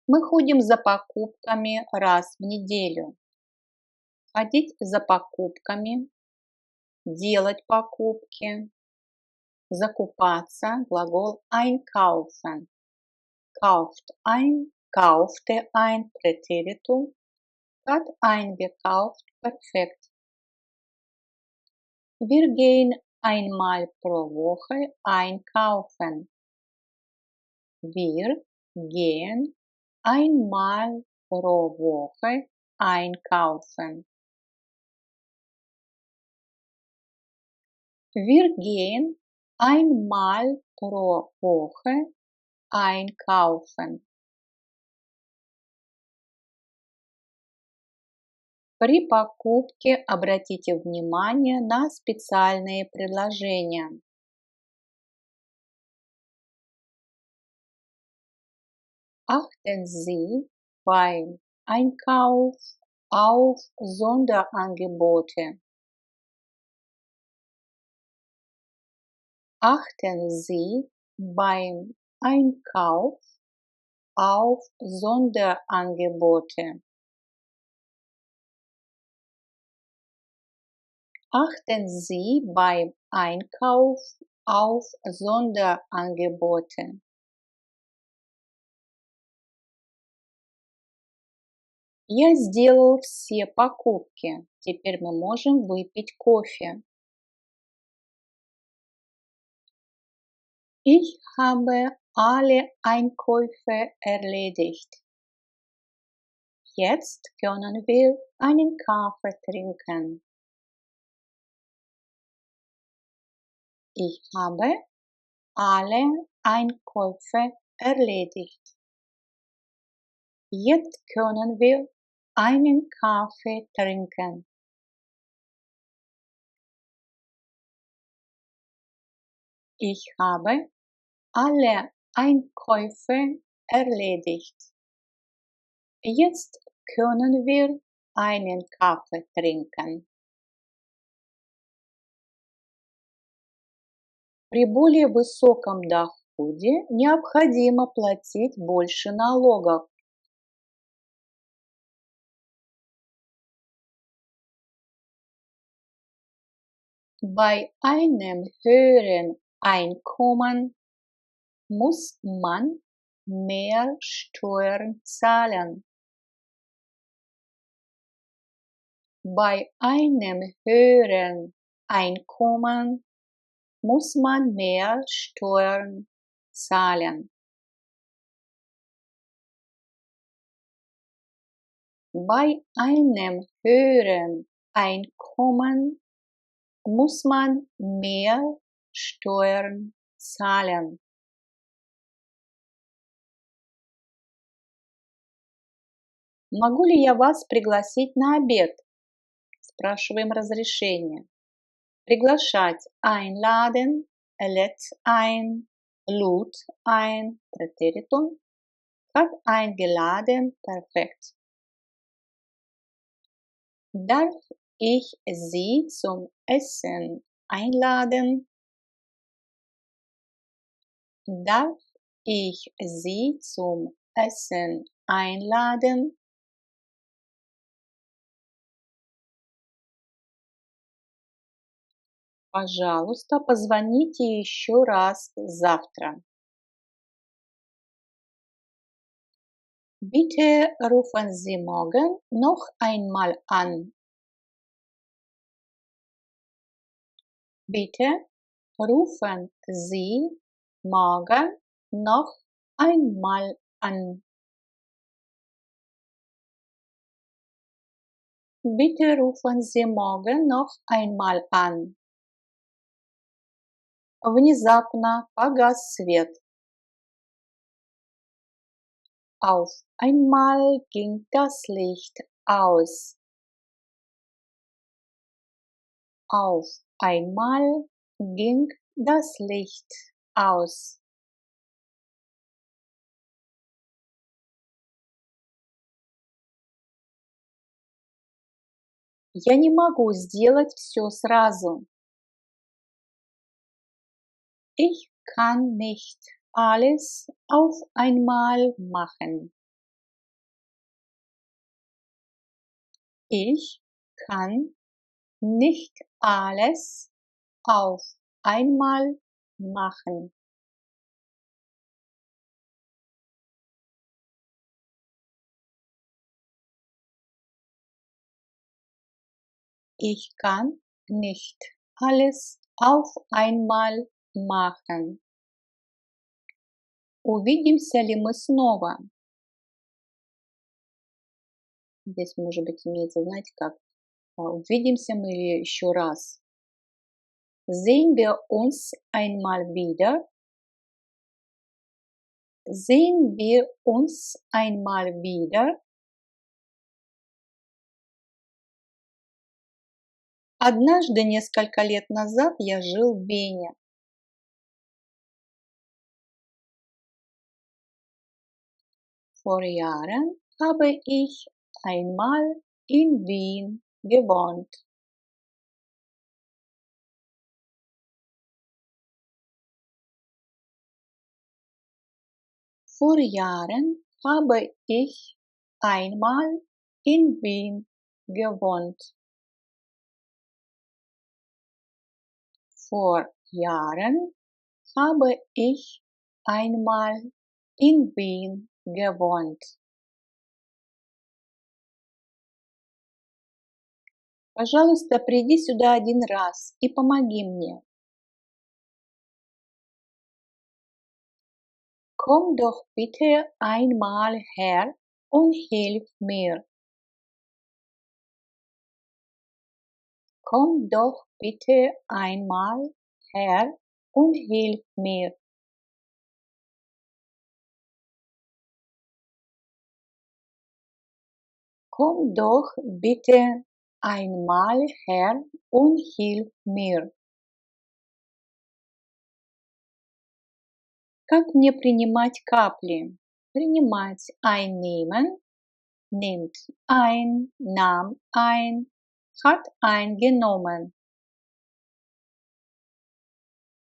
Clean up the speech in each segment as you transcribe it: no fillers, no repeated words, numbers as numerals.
Мы ходим за покупками раз в неделю. Ходить за покупками, делать покупки, закупаться, глагол einkaufen. Kauft ein, kaufte ein, Präteritum, hat eingekauft, Perfekt. Wir gehen einmal pro Woche einkaufen. Wir gehen einmal pro Woche einkaufen. Wir gehen einmal pro Woche einkaufen. При покупке обратите внимание на специальные предложения. Achten Sie beim Einkauf auf Sonderangebote. Achten Sie beim Einkauf auf Sonderangebote. Achten Sie beim Einkauf auf Sonderangebote. Я сделал все покупки. Теперь мы можем выпить кофе. Ich habe alle Einkäufe erledigt. Jetzt können wir einen Kaffee trinken. Ich habe alle Einkäufe erledigt. Jetzt können wir einen Kaffee trinken. Ich habe alle Einkäufe erledigt. Jetzt können wir einen Kaffee trinken. При более высоком доходе необходимо платить больше налогов. Bei einem höheren Einkommen muss man mehr Steuern zahlen. Bei einem höheren Einkommen muss man mehr Steuern zahlen. Bei einem höheren Einkommen muss man mehr Steuern zahlen. Могу ли я вас пригласить на обед? Спрашиваем разрешение. Приглашать einladen, lädt ein, lud ein, Präteritum, hat eingeladen, Perfekt. Darf ich Sie zum Essen einladen? Darf ich Sie zum Essen einladen? Пожалуйста, позвоните еще раз завтра. Bitte rufen Sie morgen noch einmal an. Bitte rufen Sie morgen noch einmal an. Bitte rufen Sie morgen noch einmal an. Внезапно погас свет. Auf einmal ging das Licht aus. Auf einmal ging das Licht aus. Я не могу сделать все сразу. Ich kann nicht alles auf einmal machen. Ich kann nicht alles auf einmal machen. Ich kann nicht alles auf einmal machen. Увидимся ли мы снова? Здесь, может быть, имеется, знаете, как увидимся мы или еще раз. Sehen wir uns einmal wieder? Sehen wir uns einmal wieder? Однажды, несколько лет назад, я жил в Вене. Vor Jahren habe ich einmal in Wien gewohnt. Vor Jahren habe ich einmal in Wien gewohnt. Vor Jahren habe ich einmal in Wien gewohnt. Пожалуйста, приди сюда один раз и помоги мне. Komm doch bitte einmal her und hilf mir. Komm doch bitte einmal her und hilf mir. Komm doch bitte einmal her und hilf mir. Как мне принимать капли? Принимать einnehmen, nimmt ein, nahm ein, hat eingenommen.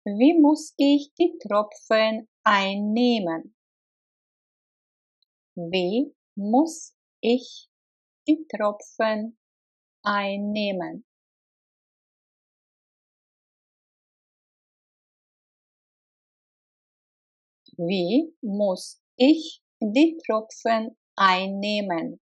Wie muss ich die Tropfen einnehmen? Wie muss ich die Tropfen einnehmen? Wie muss ich die Tropfen einnehmen?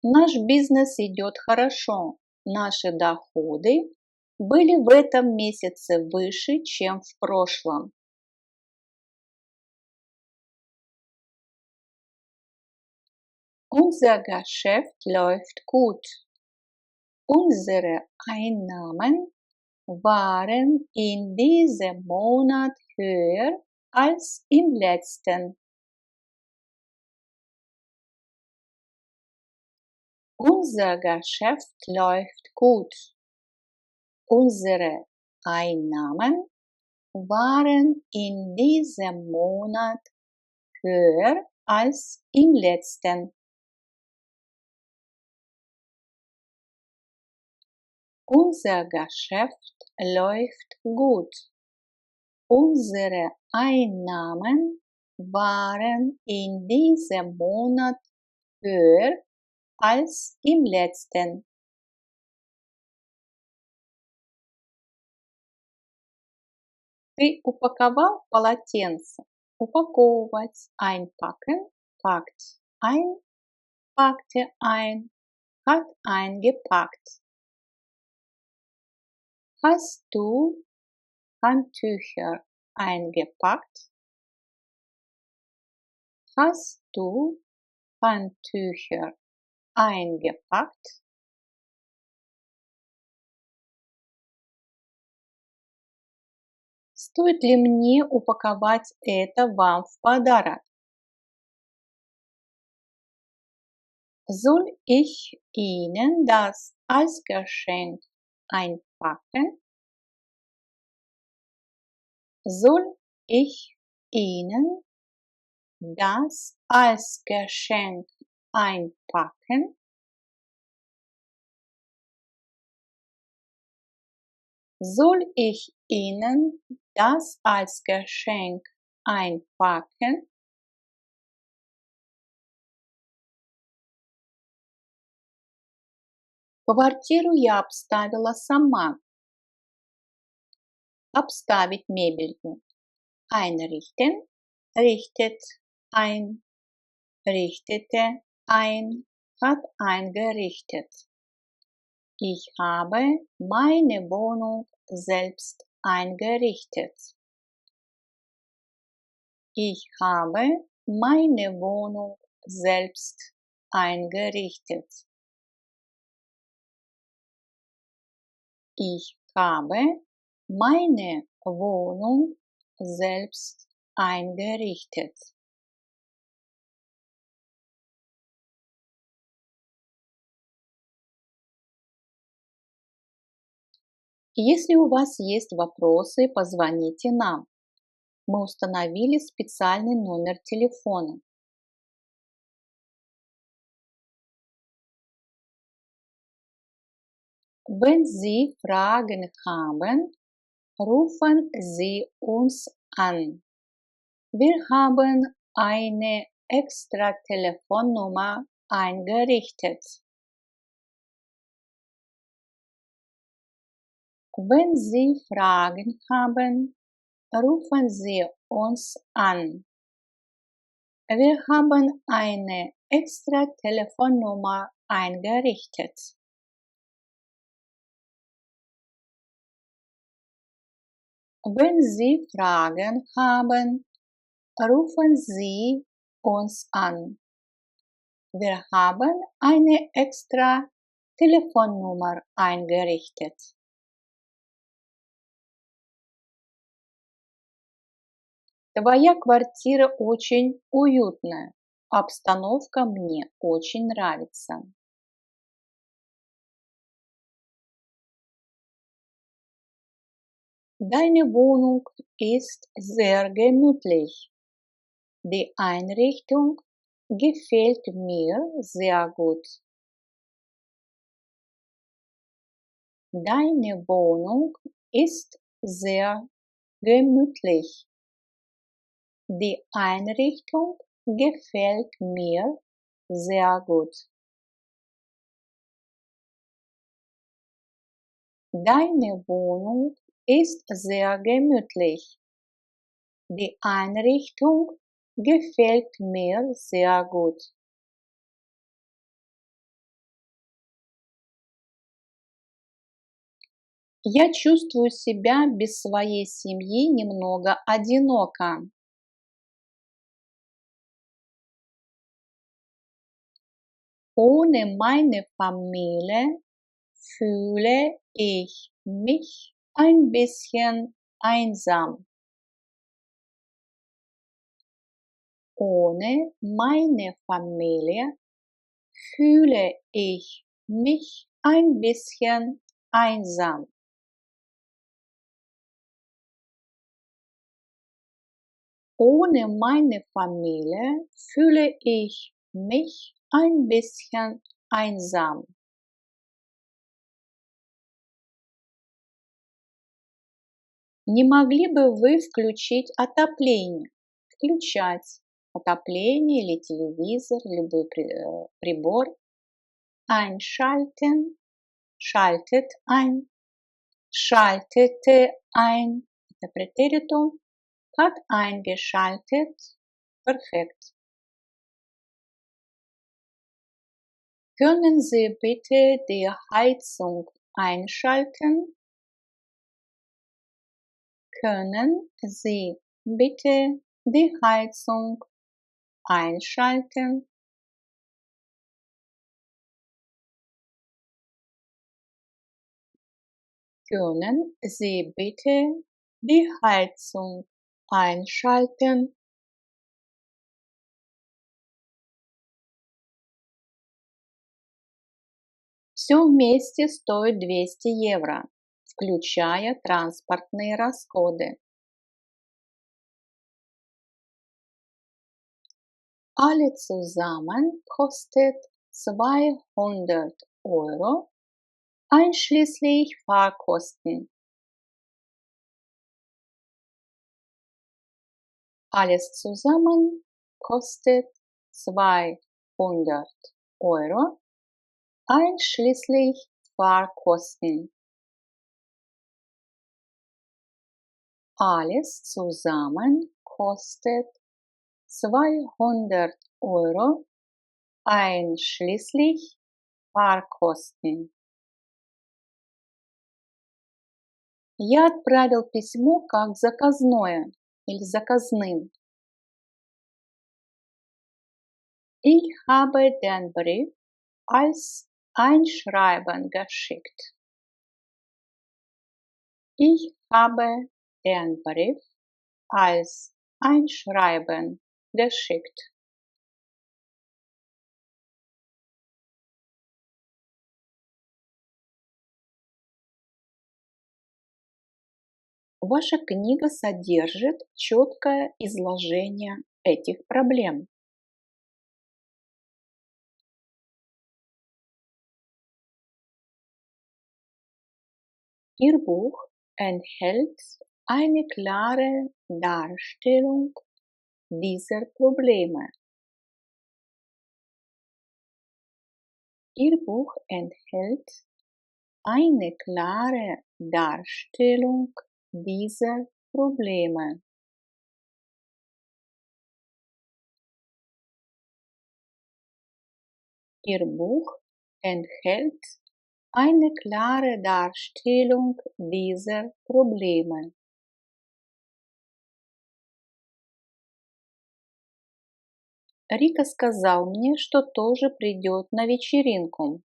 Наш бизнес идет хорошо. Наши доходы были в этом месяце выше, чем в прошлом. Unser Geschäft läuft gut. Unsere Einnahmen waren in diesem Monat höher als im letzten. Unser Geschäft läuft gut. Unsere Einnahmen waren in diesem Monat höher als im letzten. Unser Geschäft läuft gut. Unsere Einnahmen waren in diesem Monat höher als im letzten. Ты упаковал полотенце? Упаковывать. Einpacken. Packt ein. Packte ein. Hat eingepackt. Hast du Handtücher eingepackt? Hast du Handtücher eingepackt? Стоит ли мне упаковать это вам в подарок? Soll ich Ihnen das als Geschenk einpacken? Soll ich Ihnen das als Geschenk einpacken? Soll ich Ihnen das als Geschenk einpacken? Квартиру я обставила сама. Обставить мебелью. Einrichten, richtet ein, richtete ein, hat eingerichtet. Ich habe meine Wohnung selbst eingerichtet. Ich habe meine Wohnung selbst eingerichtet. Ich habe meine Wohnung selbst eingerichtet. Если у вас есть вопросы, позвоните нам. Мы установили специальный номер телефона. Wenn Sie Fragen haben, rufen Sie uns an. Wir haben eine extra Telefonnummer eingerichtet. Wenn Sie Fragen haben, rufen Sie uns an. Wir haben eine extra Telefonnummer eingerichtet. Wenn Sie Fragen haben, rufen Sie uns an. Wir haben eine extra Telefonnummer eingerichtet. Твоя квартира очень уютная. Обстановка мне очень нравится. Deine Wohnung ist sehr gemütlich. Die Einrichtung gefällt mir sehr gut. Deine Wohnung ist sehr gemütlich. Die Einrichtung gefällt mir sehr gut. Deine Wohnung ist sehr gemütlich. Die Einrichtung gefällt mir sehr gut. Я чувствую себя без своей семьи немного одиноко. Ohne meine Familie fühle ich mich ein bisschen einsam. Ohne meine Familie fühle ich mich ein bisschen einsam. Ohne meine Familie fühle ich mich ein bisschen einsam. Не могли бы вы включить отопление? Включать отопление или телевизор, любой прибор. Einschalten, schaltet ein, schaltete ein. Это Präteritum. Hat eingeschaltet. Perfekt. Können Sie bitte die Heizung einschalten? Können Sie bitte die Heizung einschalten? Können Sie bitte die Heizung einschalten? Все вместе стоит 200 евро, включая транспортные расходы. Alle zusammen kostet 200 Euro, einschließlich Fahrkosten. Alles zusammen kostet 200 Euro, einschließlich Fahrkosten. Alles zusammen kostet 200 Euro einschließlich Fahrkosten. Я отправил письмо как заказное или заказным. Ich habe den Brief als Einschreiben geschickt. Ich habe den Brief als Einschreiben geschickt. Ваша книга содержит четкое изложение этих проблем. Ihr Buch enthält eine klare Darstellung dieser Probleme. Ihr Buch enthält eine klare Darstellung dieser Probleme. Ihr Buch enthält eine klare Darstellung dieser Probleme. Рика сказал мне, что тоже придет на вечеринку.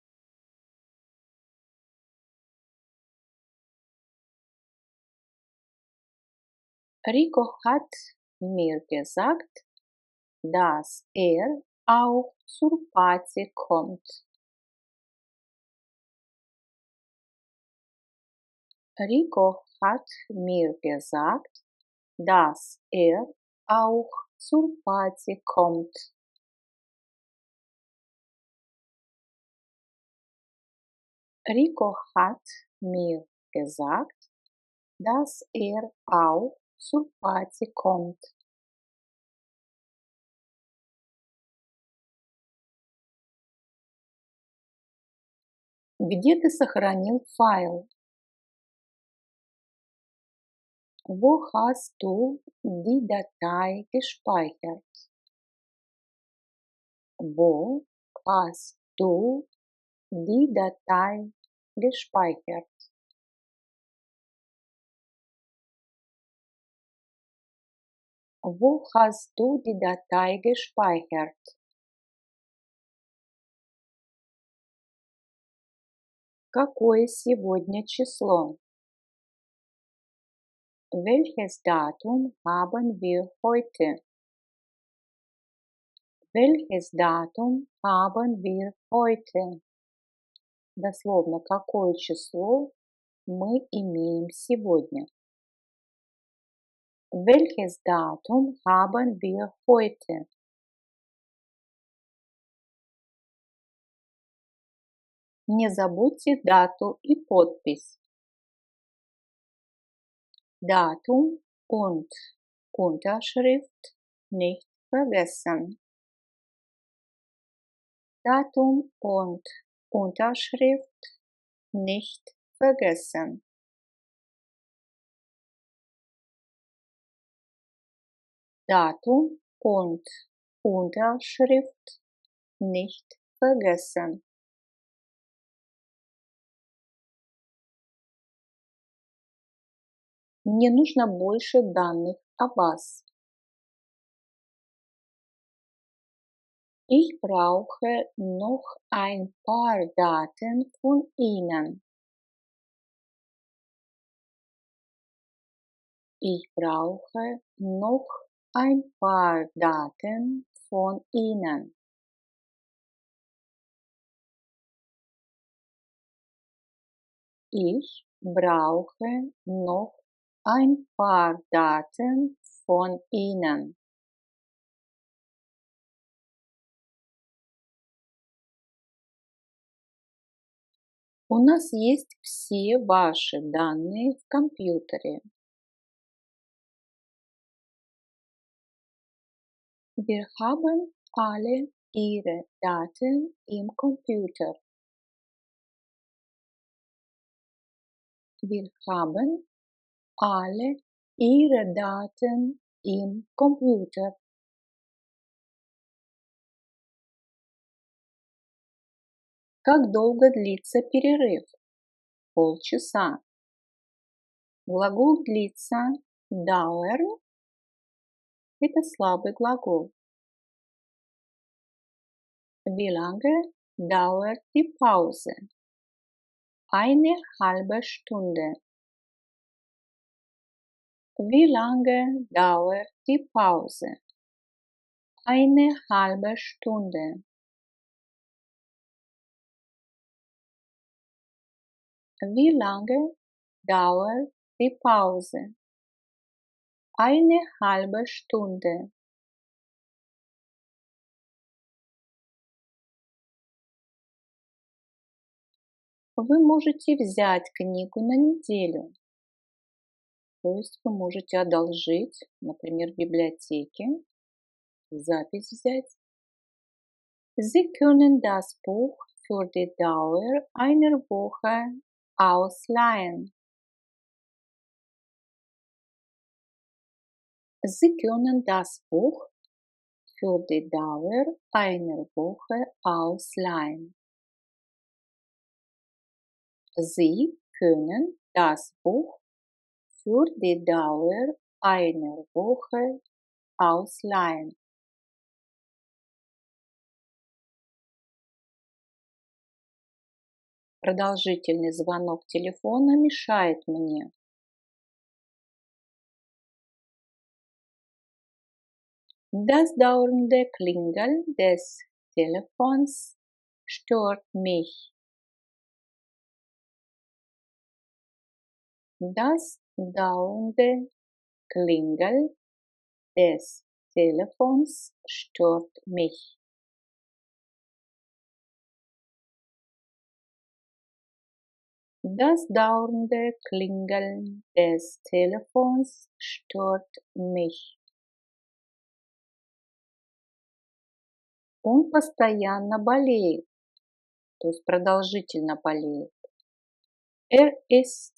Rico hat mir gesagt, dass auch zur Party kommt. Rico hat mir gesagt, dass auch zur Party kommt. Rico hat mir gesagt, dass auch zur Party kommt. Где ты сохранил файл? Wo hast du die Datei gespeichert? Wo hast du die Datei gespeichert? Wo hast du die Datei gespeichert? Какое сегодня число? Welches Datum haben wir heute? Welches Datum haben wir heute? Дословно, какое число мы имеем сегодня? Welches Datum haben wir heute? Не забудьте дату и подпись. Datum und Unterschrift nicht vergessen. Datum und Unterschrift nicht vergessen. Datum und Unterschrift nicht vergessen. Мне нужно больше данных о вас. Ich brauche noch ein paar Daten von Ihnen. Ich brauche noch ein paar Daten von Ihnen. Ich brauche noch ein paar Daten von Ihnen. У нас есть все ваши данные в компьютере. Wir haben alle Ihre Daten im Computer. Wir haben alle Ihre Daten im Computer. Как долго длится перерыв? Полчаса. Глагол длится dauern. Это слабый глагол. Wie lange dauert die Pause? Eine halbe Stunde. Wie lange dauert die Pause? Eine halbe Stunde. Wie lange dauert die Pause? Eine halbe Stunde. Вы можете взять книгу на неделю. То есть вы можете одолжить, например, в библиотеке, запись взять. Sie können das Buch für die Dauer einer Woche ausleihen. Sie können das Buch für die Dauer einer Woche ausleihen. Sie können das Buch für die Dauer einer Woche ausleihen. Продолжительный звонок телефона мешает мне. Das dauernde Klingeln des Telefons stört mich. Das dauernde Klingeln des Telefons stört mich. Das dauernde Klingeln des Telefons stört mich. Он постоянно болеет, то есть продолжительно болеет. Ist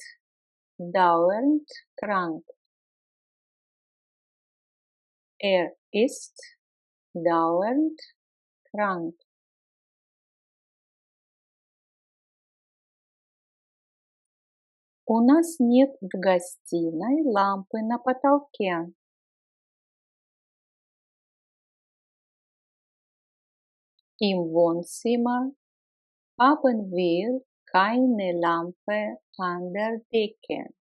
dauernd krank. Ist dauernd krank. У нас нет в гостиной лампы на потолке. Im Wohnzimmer haben wir keine Lampe an der Decke.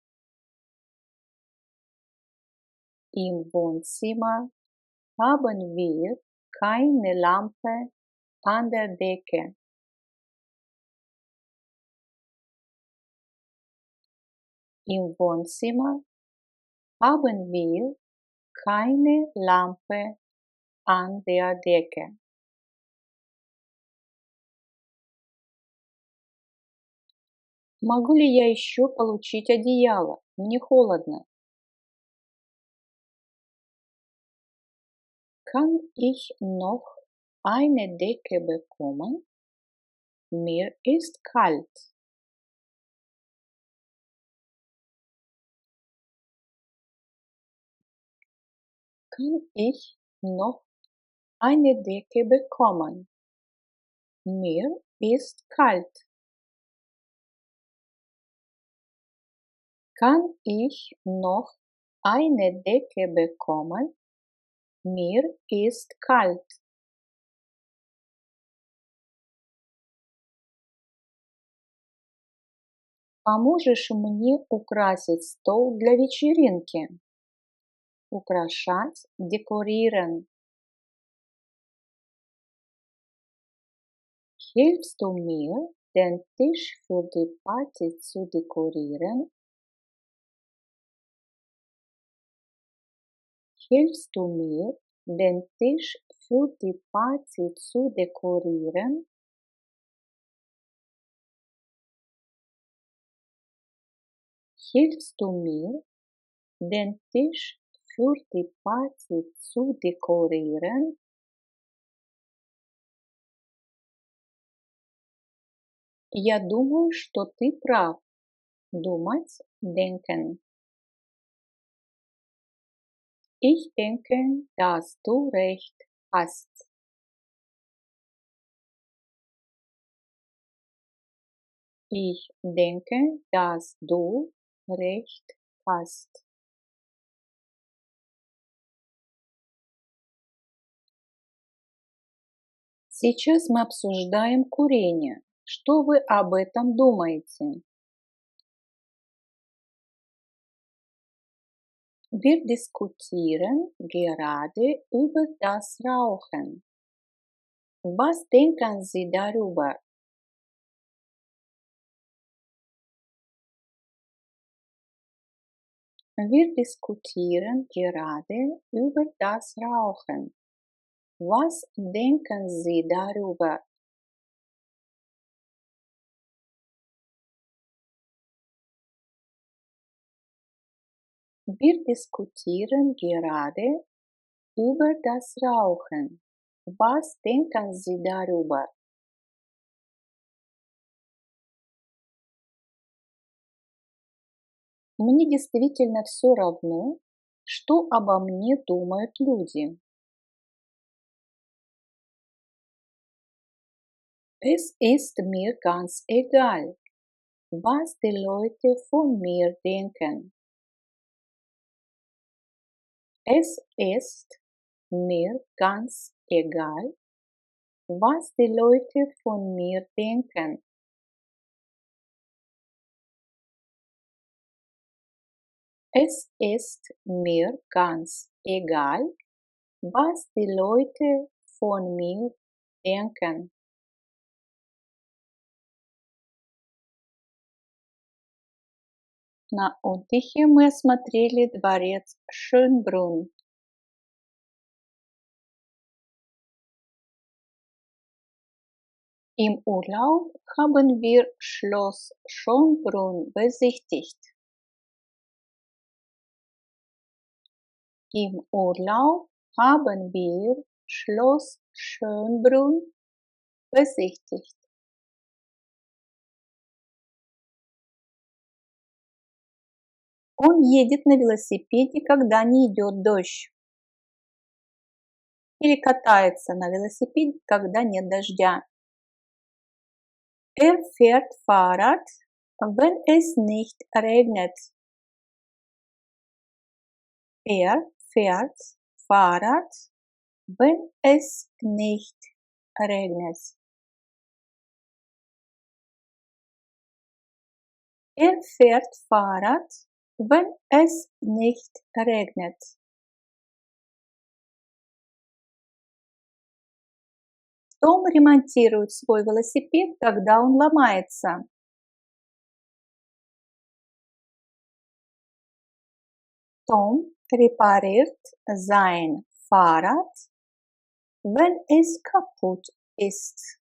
Im Wohnzimmer haben wir keine Lampe an der Decke. Im Wohnzimmer haben wir keine Lampe an der Decke. Могу ли я еще получить одеяло? Мне холодно. Kann ich noch eine Decke bekommen? Mir ist kalt. Kann ich noch eine Decke bekommen? Mir ist kalt. Kann ich noch eine Decke bekommen? Mir ist kalt. Поможешь мне украсить стол для вечеринки? Украшать, dekorieren. Hilfst du mir, den Tisch für die Party zu dekorieren? Hilfst du mir, den Tisch für die Party zu dekorieren? Hilfst du mir, den Tisch für die Party zu dekorieren? Я думаю, что ты прав. Думать, denken. Ich denke, dass du recht hast. Ich denke, dass du recht hast. Сейчас мы обсуждаем курение. Что вы об этом думаете? Wir diskutieren gerade über das Rauchen. Was denken Sie darüber? Wir diskutieren gerade über das Rauchen. Was denken Sie darüber? Wir diskutieren gerade über das Rauchen. Was denken Sie darüber? Мне действительно все равно, что обо мне думают люди. Es ist mir ganz egal, was die Leute von mir denken. Es ist mir ganz egal, was die Leute von mir denken. Es ist mir ganz egal, was die Leute von mir denken. На отдыхе мы осмотрели дворец Schönbrunn. Im Urlaub haben wir Schloss Schönbrunn besichtigt. Im Urlaub haben wir Schloss Schönbrunn besichtigt. Он едет на велосипеде, когда не идет дождь. Или катается на велосипеде, когда нет дождя. Er fährt Fahrrad, wenn es nicht regnet. Er fährt Fahrrad, wenn es nicht regnet. Er fährt Fahrrad, wenn es nicht regnet. Том ремонтирует свой велосипед, когда он ломается. Tom repariert sein Fahrrad, wenn es kaputt ist.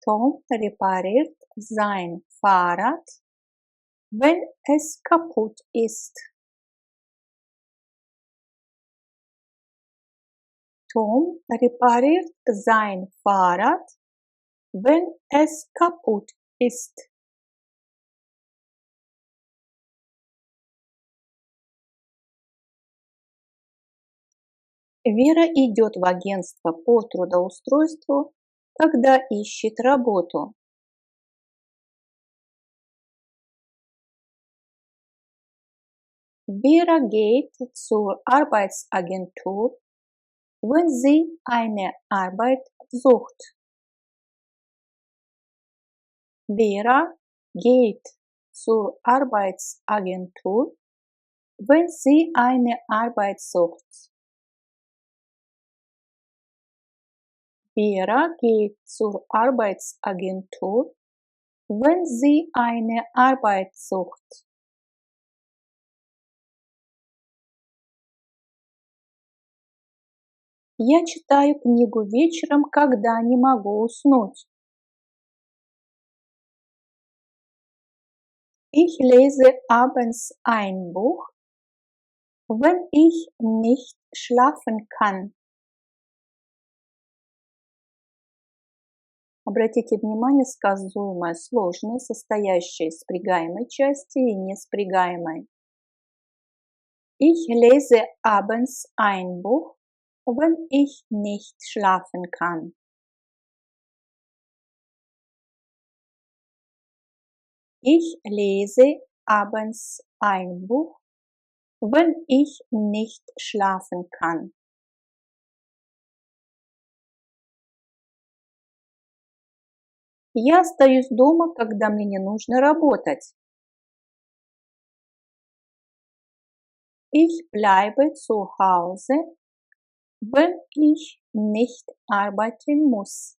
Tom repariert sein Fahrrad, wenn es kaputt ist. Tom repariert sein Fahrrad, wenn es kaputt ist. Вера идет в агентство по трудоустройству, когда ищет работу. Vera geht zur Arbeitsagentur, wenn sie eine Arbeit sucht. Vera geht zur Arbeitsagentur, wenn sie eine Arbeit sucht. Vera geht zur Arbeitsagentur, wenn sie eine Arbeit sucht. Я читаю книгу вечером, когда не могу уснуть. Ich lese abends ein Buch, wenn ich nicht schlafen kann. Обратите внимание, сказуемое сложное, состоящее из спрягаемой части и неспрягаемой. Ich lese abends ein Buch, wenn ich nicht schlafen kann. Ich lese abends ein Buch, wenn ich nicht schlafen kann. Я остаюсь дома, когда мне не нужно работать. Ich bleibe zu Hause, wenn ich nicht arbeiten muss.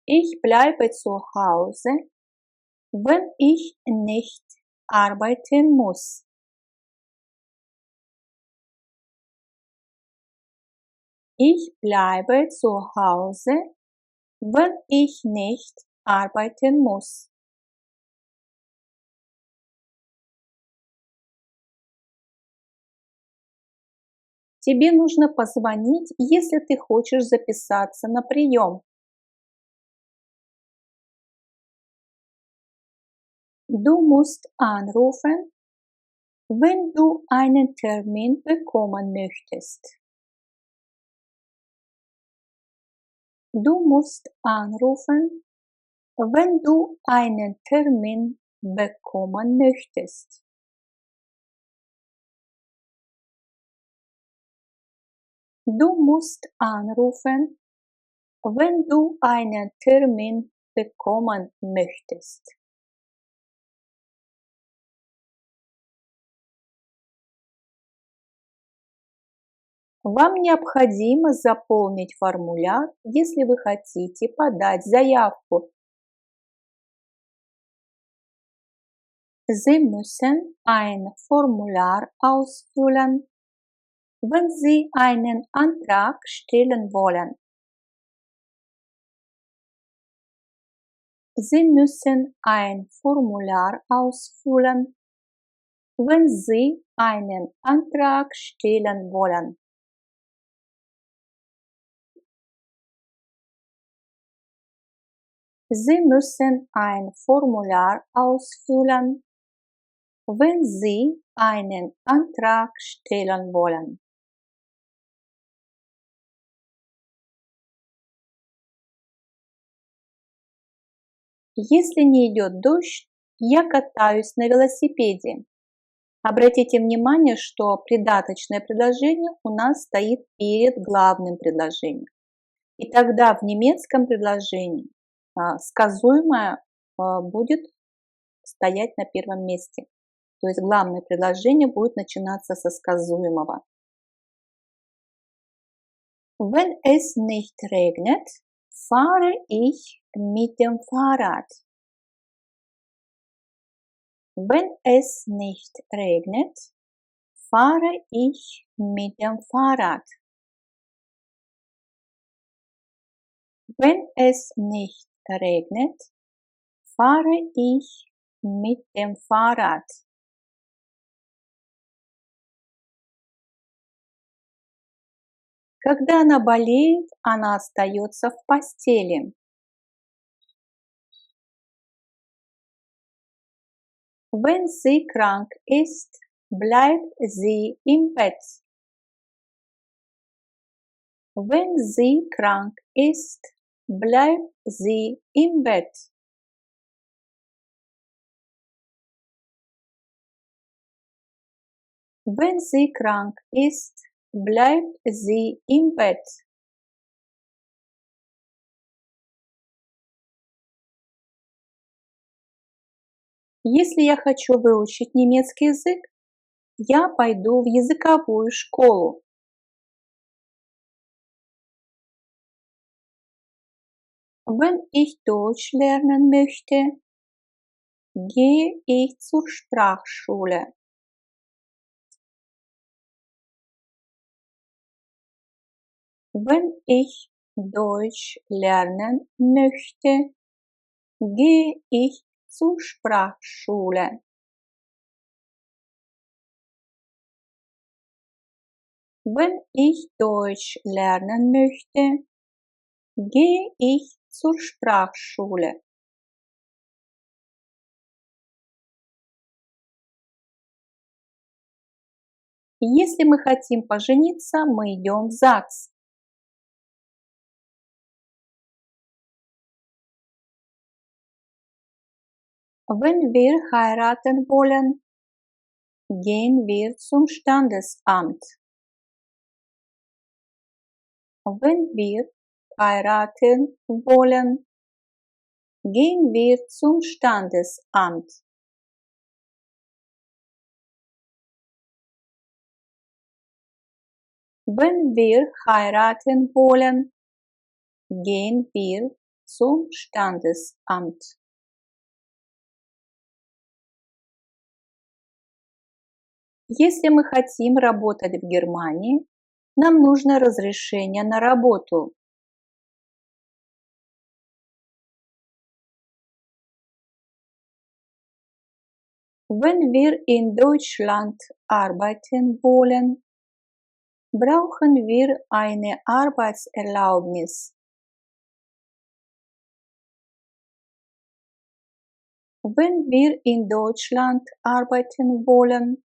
Ich bleibe zu Hause, wenn ich nicht arbeiten muss. Ich bleibe zu Hause, wenn ich nicht arbeiten muss. Тебе нужно позвонить, если ты хочешь записаться на прием. Du musst anrufen, wenn du einen Termin bekommen möchtest. Du musst anrufen, wenn du einen Termin bekommen möchtest. Du musst anrufen, wenn du einen Termin bekommen möchtest. Вам необходимо заполнить формуляр, если вы хотите подать заявку. Sie müssen ein Formular ausfüllen, wenn Sie einen Antrag stellen wollen. Sie müssen ein Formular ausfüllen, wenn Sie einen Antrag stellen wollen. Sie müssen ein Formular ausfüllen, wenn Sie einen Antrag stellen wollen. Если не идет дождь, я катаюсь на велосипеде. Обратите внимание, что придаточное предложение у нас стоит перед главным предложением. И тогда в немецком предложении сказуемое будет стоять на первом месте. То есть главное предложение будет начинаться со сказуемого. Wenn es nicht regnet, fahre ich mit dem Fahrrad. Wenn es nicht regnet, fahre ich mit dem Fahrrad. Wenn es nicht regnet, fahre ich mit dem Fahrrad. Когда она болеет, она остается в постели. Wenn sie krank ist, bleibt sie im Bett. Wenn sie krank ist, bleibt sie im Bett. Wenn sie krank ist, bleibt sie im Bett. Если я хочу выучить немецкий язык, я пойду в языковую школу. Wenn ich Deutsch lernen möchte, gehe ich zur Sprachschule. Wenn ich Deutsch lernen möchte, gehe ich zur Sprachschule. Wenn ich Deutsch lernen möchte, gehe ich zur Sprachschule. Если мы хотим пожениться, мы идем в ЗАГС. Wenn wir heiraten wollen, gehen wir zum Standesamt. Wenn wir heiraten wollen, gehen wir zum Standesamt. Wenn wir heiraten wollen, gehen wir zum Standesamt. Если мы хотим работать в Германии, нам нужно разрешение на работу. Wenn wir in Deutschland arbeiten wollen, brauchen wir eine Arbeitserlaubnis. Wenn wir in Deutschland arbeiten wollen,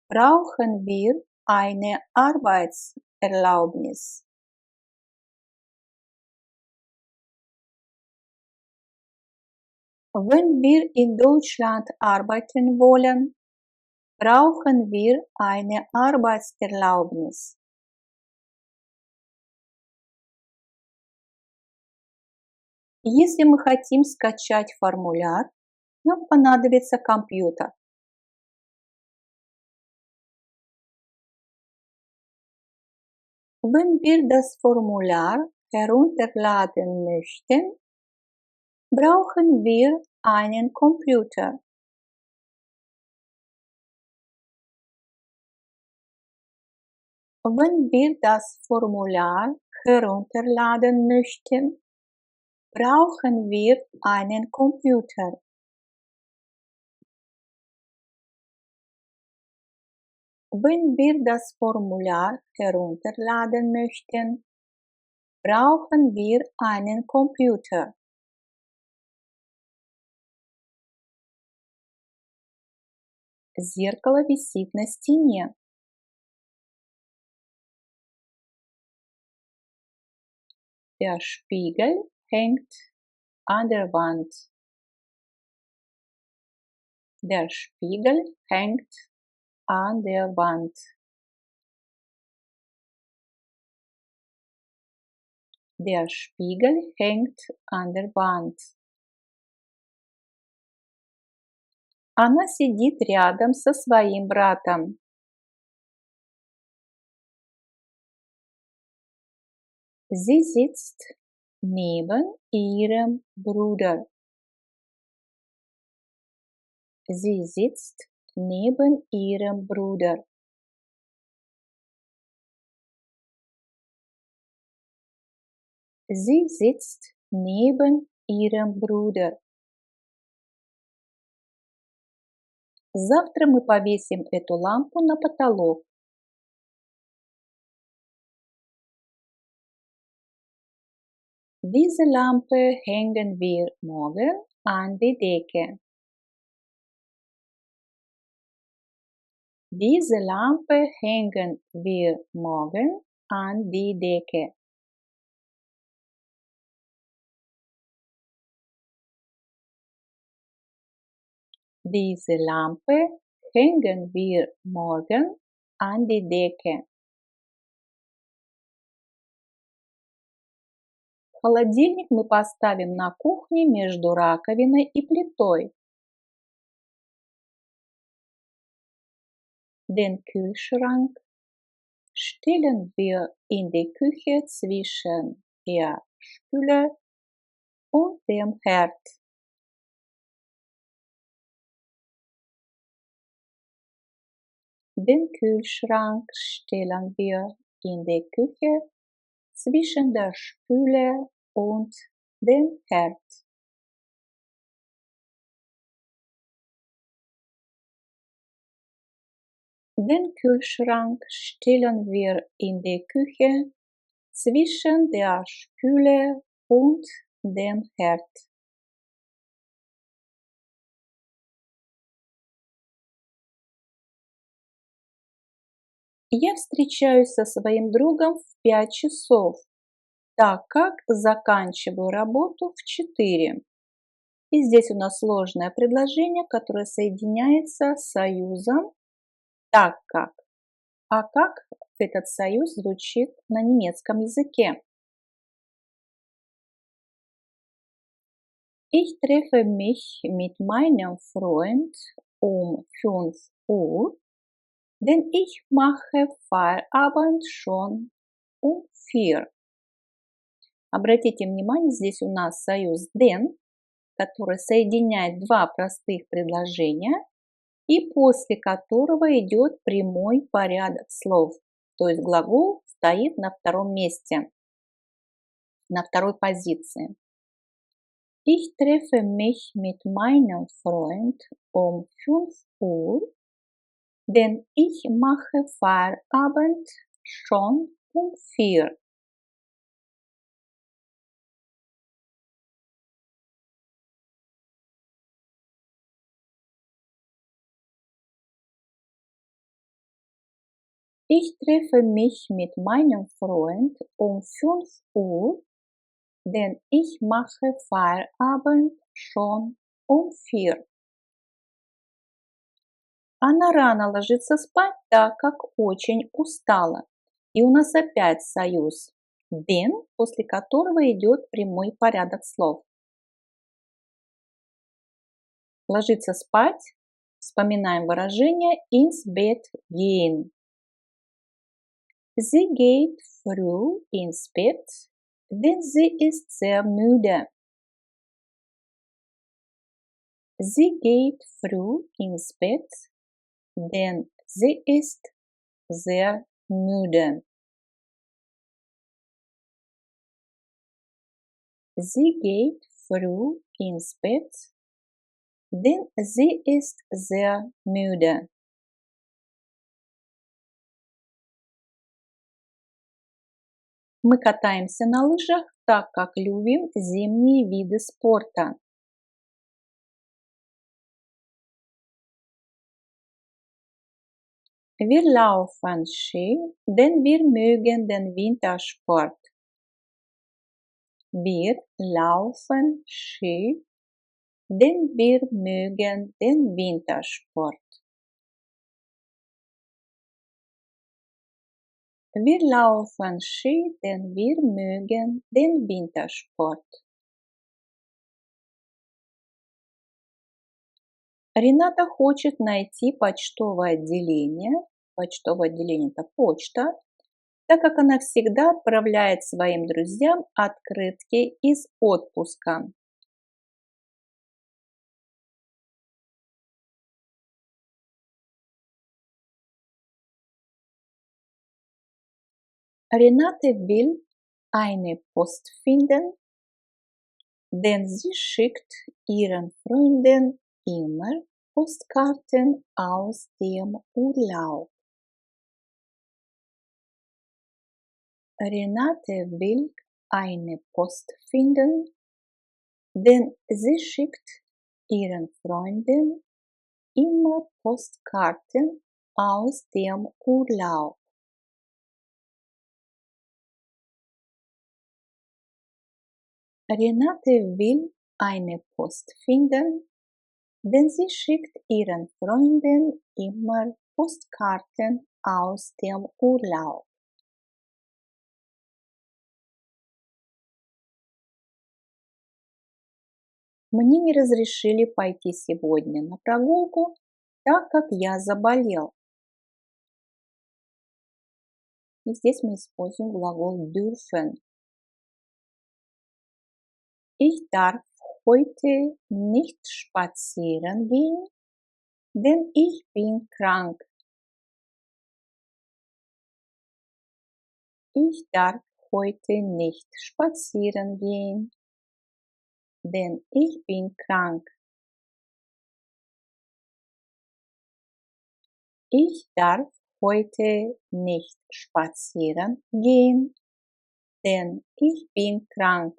brauchen wir eine Arbeitserlaubnis. Wenn wir in Deutschland arbeiten wollen, brauchen wir eine Arbeitserlaubnis. Если мы хотим скачать формуляр, нам понадобится компьютер. Wenn wir das Formular herunterladen möchten, brauchen wir einen Computer. Wenn wir das Formular herunterladen möchten, brauchen wir einen Computer. Wenn wir das Formular herunterladen möchten, brauchen wir einen Computer. Зеркало висит на стене. Der Spiegel hängt an der Wand. Der Spiegel hängt an der Wand. Der Spiegel hängt an der Wand. Она сидит рядом со своим братом. Sie sitzt neben ihrem Bruder. Sie sitzt neben ihrem Bruder. Sie sitzt neben ihrem Bruder. Завтра мы повесим эту лампу на потолок. Diese Lampe hängen wir morgen an die Decke. Diese Lampe hängen wir morgen an die Decke. Diese Lampe hängen wir morgen an die Decke. Холодильник мы поставим на кухне между раковиной и плитой. Den Kühlschrank stellen wir in die Küche zwischen der Spüle und dem Herd. Den Kühlschrank stellen wir in die Küche zwischen der Spüle und dem Herd. Den Kühlschrank stellen wir in die Küche zwischen der Spüle und dem Herd. Я встречаюсь со своим другом в 5 часов, так как заканчиваю работу в 4. И здесь у нас сложное предложение, которое соединяется с союзом так как. А как этот союз звучит на немецком языке? Ich treffe mich mit meinem Freund um 5 Uhr, denn ich mache Feierabend schon um 4. Обратите внимание, здесь у нас союз denn, который соединяет два простых предложения и после которого идет прямой порядок слов. То есть глагол стоит на втором месте, на второй позиции. Ich treffe mich mit meinem Freund um 5 Uhr, denn ich mache Feierabend schon um 4. Ich treffe mich mit meinem Freund um 5 Uhr, denn ich mache Feierabend schon um 4. Она рано ложится спать, так как очень устала. И у нас опять союз denn, после которого идет прямой порядок слов. Ложиться спать. Вспоминаем выражение ins Bett gehen. Sie geht früh ins Bett, denn sie ist sehr müde. Sie geht früh ins Bett, denn sie ist sehr müde. Sie geht früh ins Bett, denn sie ist sehr müde. Мы катаемся на лыжах, так как любим зимние виды спорта. Wir laufen Ski, denn wir mögen den Wintersport. Wir laufen Ski, denn wir mögen den Wintersport. Wir laufen Ski, denn wir mögen den Wintersport. Рената хочет найти почтовое отделение. Почтовое отделение – это почта, так как она всегда отправляет своим друзьям открытки из отпуска. Renate will eine Post finden, denn sie schickt ihren Freunden immer Postkarten aus dem Urlaub. Renate will eine Post finden, denn sie schickt ihren Freunden immer Postkarten aus dem Urlaub. Renate will eine Post finden, denn sie schickt ihren Freunden immer Postkarten aus dem Urlaub. Мне не разрешили пойти сегодня на прогулку, так как я заболел. И здесь мы используем глагол dürfen. Ich darf heute nicht spazieren gehen, denn ich bin krank. Ich darf heute nicht spazieren gehen, denn ich bin krank. Ich darf heute nicht spazieren gehen, denn ich bin krank.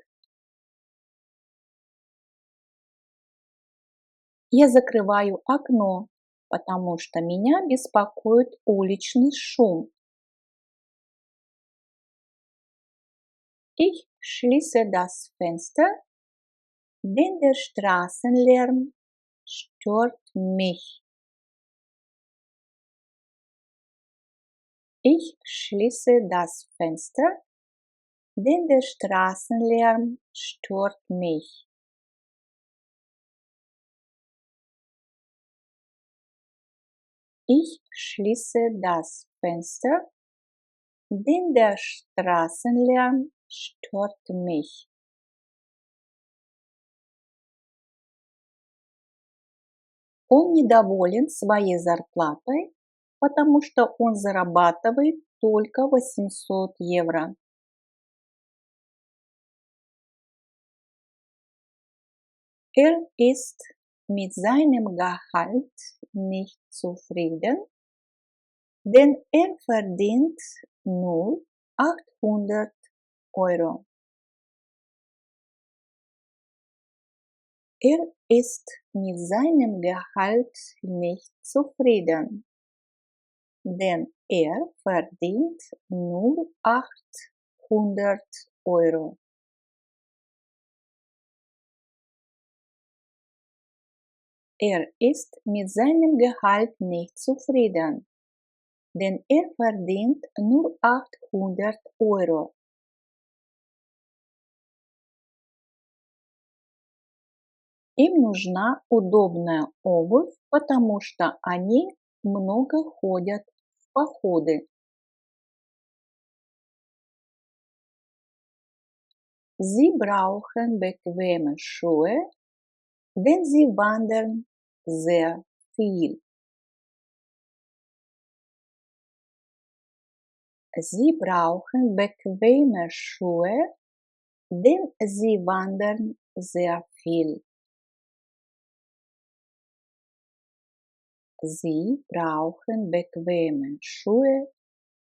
Я закрываю окно, потому что меня беспокоит уличный шум. Ich schließe das Fenster, denn der Straßenlärm stört mich. Ich schließe das Fenster, denn der Straßenlärm stört mich. Ich schließe das Fenster, denn der Straßenlärm stört mich. Он недоволен своей зарплатой, потому что он зарабатывает только 800 евро. Er ist mit seinem Gehalt nicht zufrieden, denn er verdient nur 800 Euro. Er ist mit seinem Gehalt nicht zufrieden, denn er verdient nur 800 Euro. Er ist mit seinem Gehalt nicht zufrieden, denn er verdient nur 800 Euro. Им нужна удобная обувь, потому что они много ходят в походы. Sie brauchen bequeme Schuhe, denn sie wandern sehr viel. Sie brauchen bequeme Schuhe, denn sie wandern sehr viel. Sie brauchen bequeme Schuhe,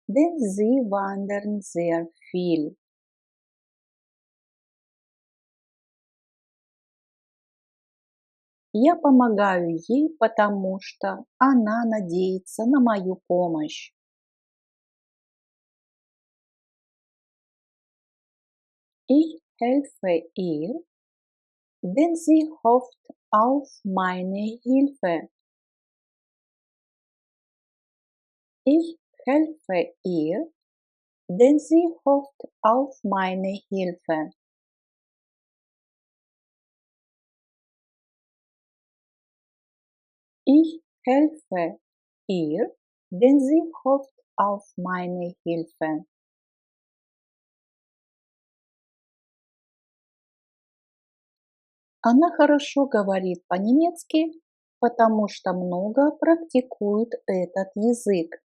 denn sie wandern sehr viel. Я помогаю ей, потому что она надеется на мою помощь. Ich helfe ihr, denn sie hofft auf meine Hilfe. Ich helfe ihr, denn sie hofft auf meine Hilfe. Ich helfe ihr, denn sie hofft auf meine Hilfe. Она хорошо говорит по-немецки, потому что много практикует этот язык.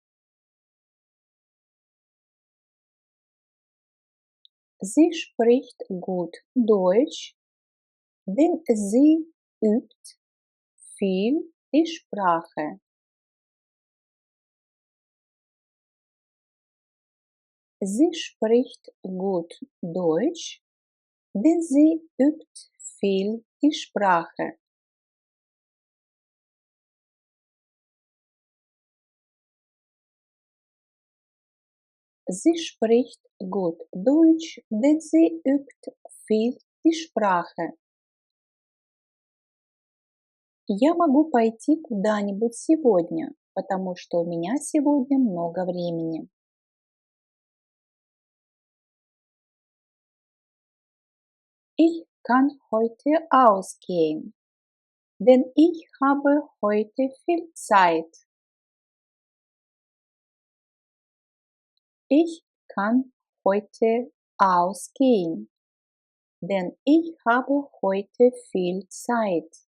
Sie spricht gut Deutsch, denn sie übt viel die Sprache. Sie spricht gut Deutsch, denn sie übt viel die Sprache. Sie spricht gut Deutsch, denn sie übt viel die Sprache. Я могу пойти куда-нибудь сегодня, потому что у меня сегодня много времени. Ich kann heute ausgehen, denn ich habe heute viel Zeit. Ich kann heute ausgehen, denn ich habe heute viel Zeit.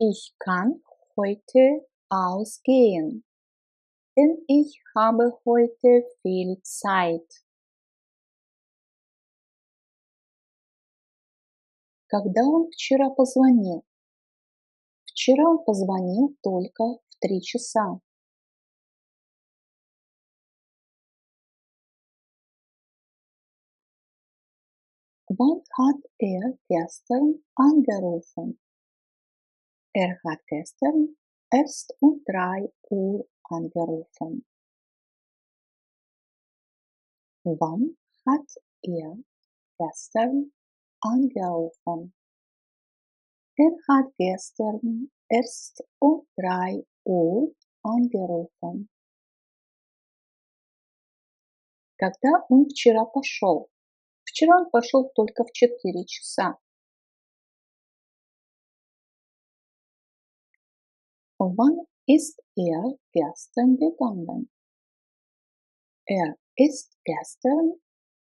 Ich kann heute ausgehen, denn ich habe heute viel Zeit. Когда он вчера позвонил? Вчера он позвонил только в 3 часа. Wann hat gestern angerufen? Hat gestern erst um 3 Uhr angerufen. Wann hat er gestern angerufen? Hat gestern erst um 3 Uhr angerufen. Когда он вчера пошел? Вчера он пошел только в 4 часа. Wann ist gestern gegangen? Ist gestern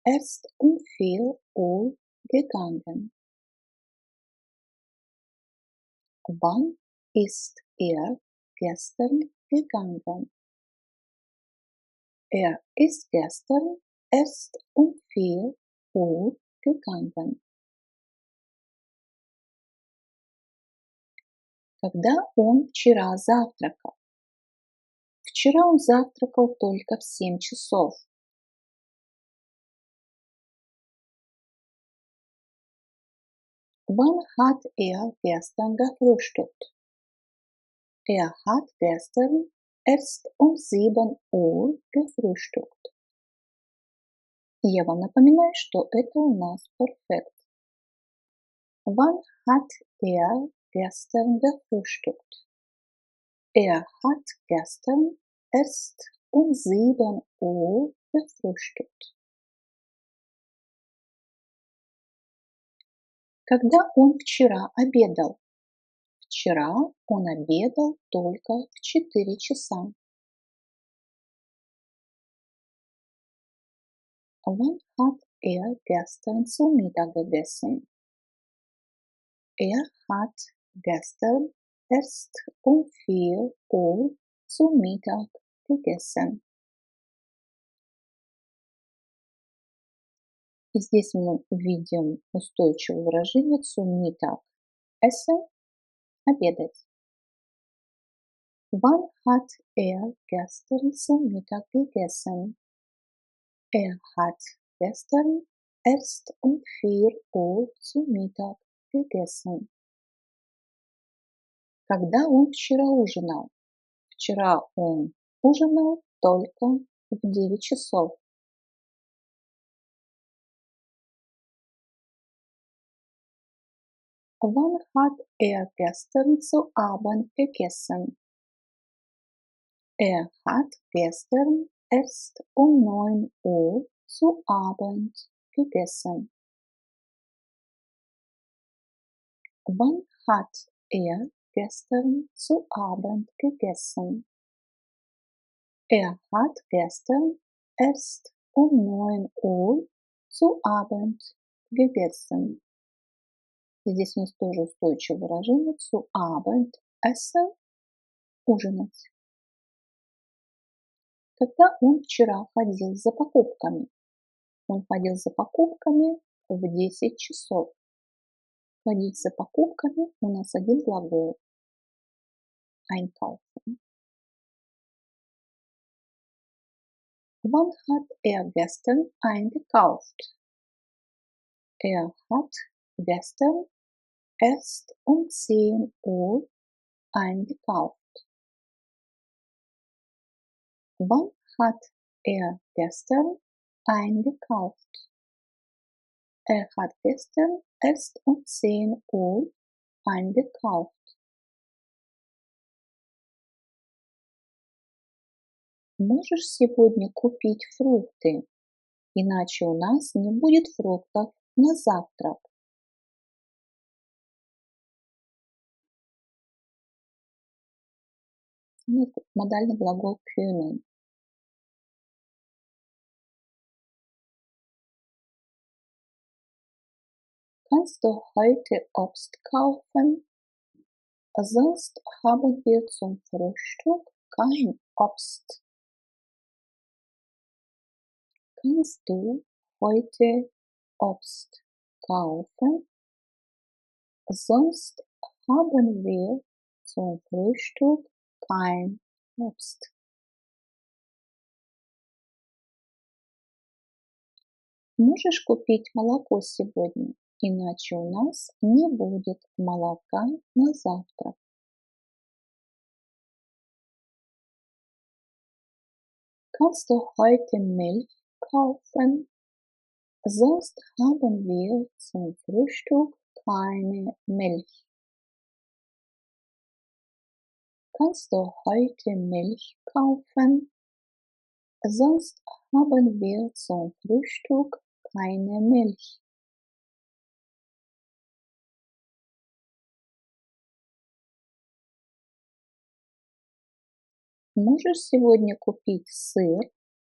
erst um 4 Uhr gegangen. Wann ist gestern gegangen? Ist gestern erst um 4 Uhr gegangen. Когда он вчера завтракал? Вчера он завтракал только в 7 часов. Wann hat gestern gefrühstückt? Hat gestern erst um 7 Uhr gefrühstückt. Я вам напоминаю, что это у нас perfekt. Wann hat gestern gefrühstückt? Hat gestern erst um 7 Uhr gefrühstückt. Когда он вчера обедал? Вчера он обедал только в 4 часа. Wann hat gestern zu Mittag gegessen? Hat gestern erst um 4 Uhr zu Mittag gegessen. И здесь мы видим устойчивое выражение zu Mittag. Essen – обедать. Wann hat gestern zu Mittag gegessen? Hat gestern erst um 4 Uhr zu Mittag gegessen. Когда он вчера ужинал? Вчера он ужинал только в 9 часов. Wann hat gestern zu Abend gegessen? Hat gestern erst um 9 Uhr zu Abend gegessen. Wann hat gestern zu Abend gegessen? Hat gestern erst um 9 Uhr zu Abend gegessen. Здесь у нас тоже устойчивое выражение zu Abend essen – ужинать. Когда он вчера ходил за покупками? Он ходил за покупками в 10 часов. Ходить за покупками у нас один глагол. Einkaufen. Wann hat gestern eingekauft? Hat gestern erst um 10 Uhr eingekauft. Wann hat gestern eingekauft? Hat gestern erst um 10 Uhr eingekauft. Можешь сегодня купить фрукты, иначе у нас не будет фруктов на завтрак. Модальный глагол können. Kannst du heute Obst kaufen? Sonst haben wir zum Frühstück kein Obst. Kannst du heute Obst kaufen? Sonst haben wir zum Frühstück kein Obst. Можешь купить молоко сегодня, иначе у нас не будет молока на завтрак. Kannst du heute Milch kaufen? Sonst haben wir zum Frühstück keine Milch. Kannst du heute Milch kaufen? Sonst haben wir zum Frühstück keine Milch. Можешь сегодня купить сыр,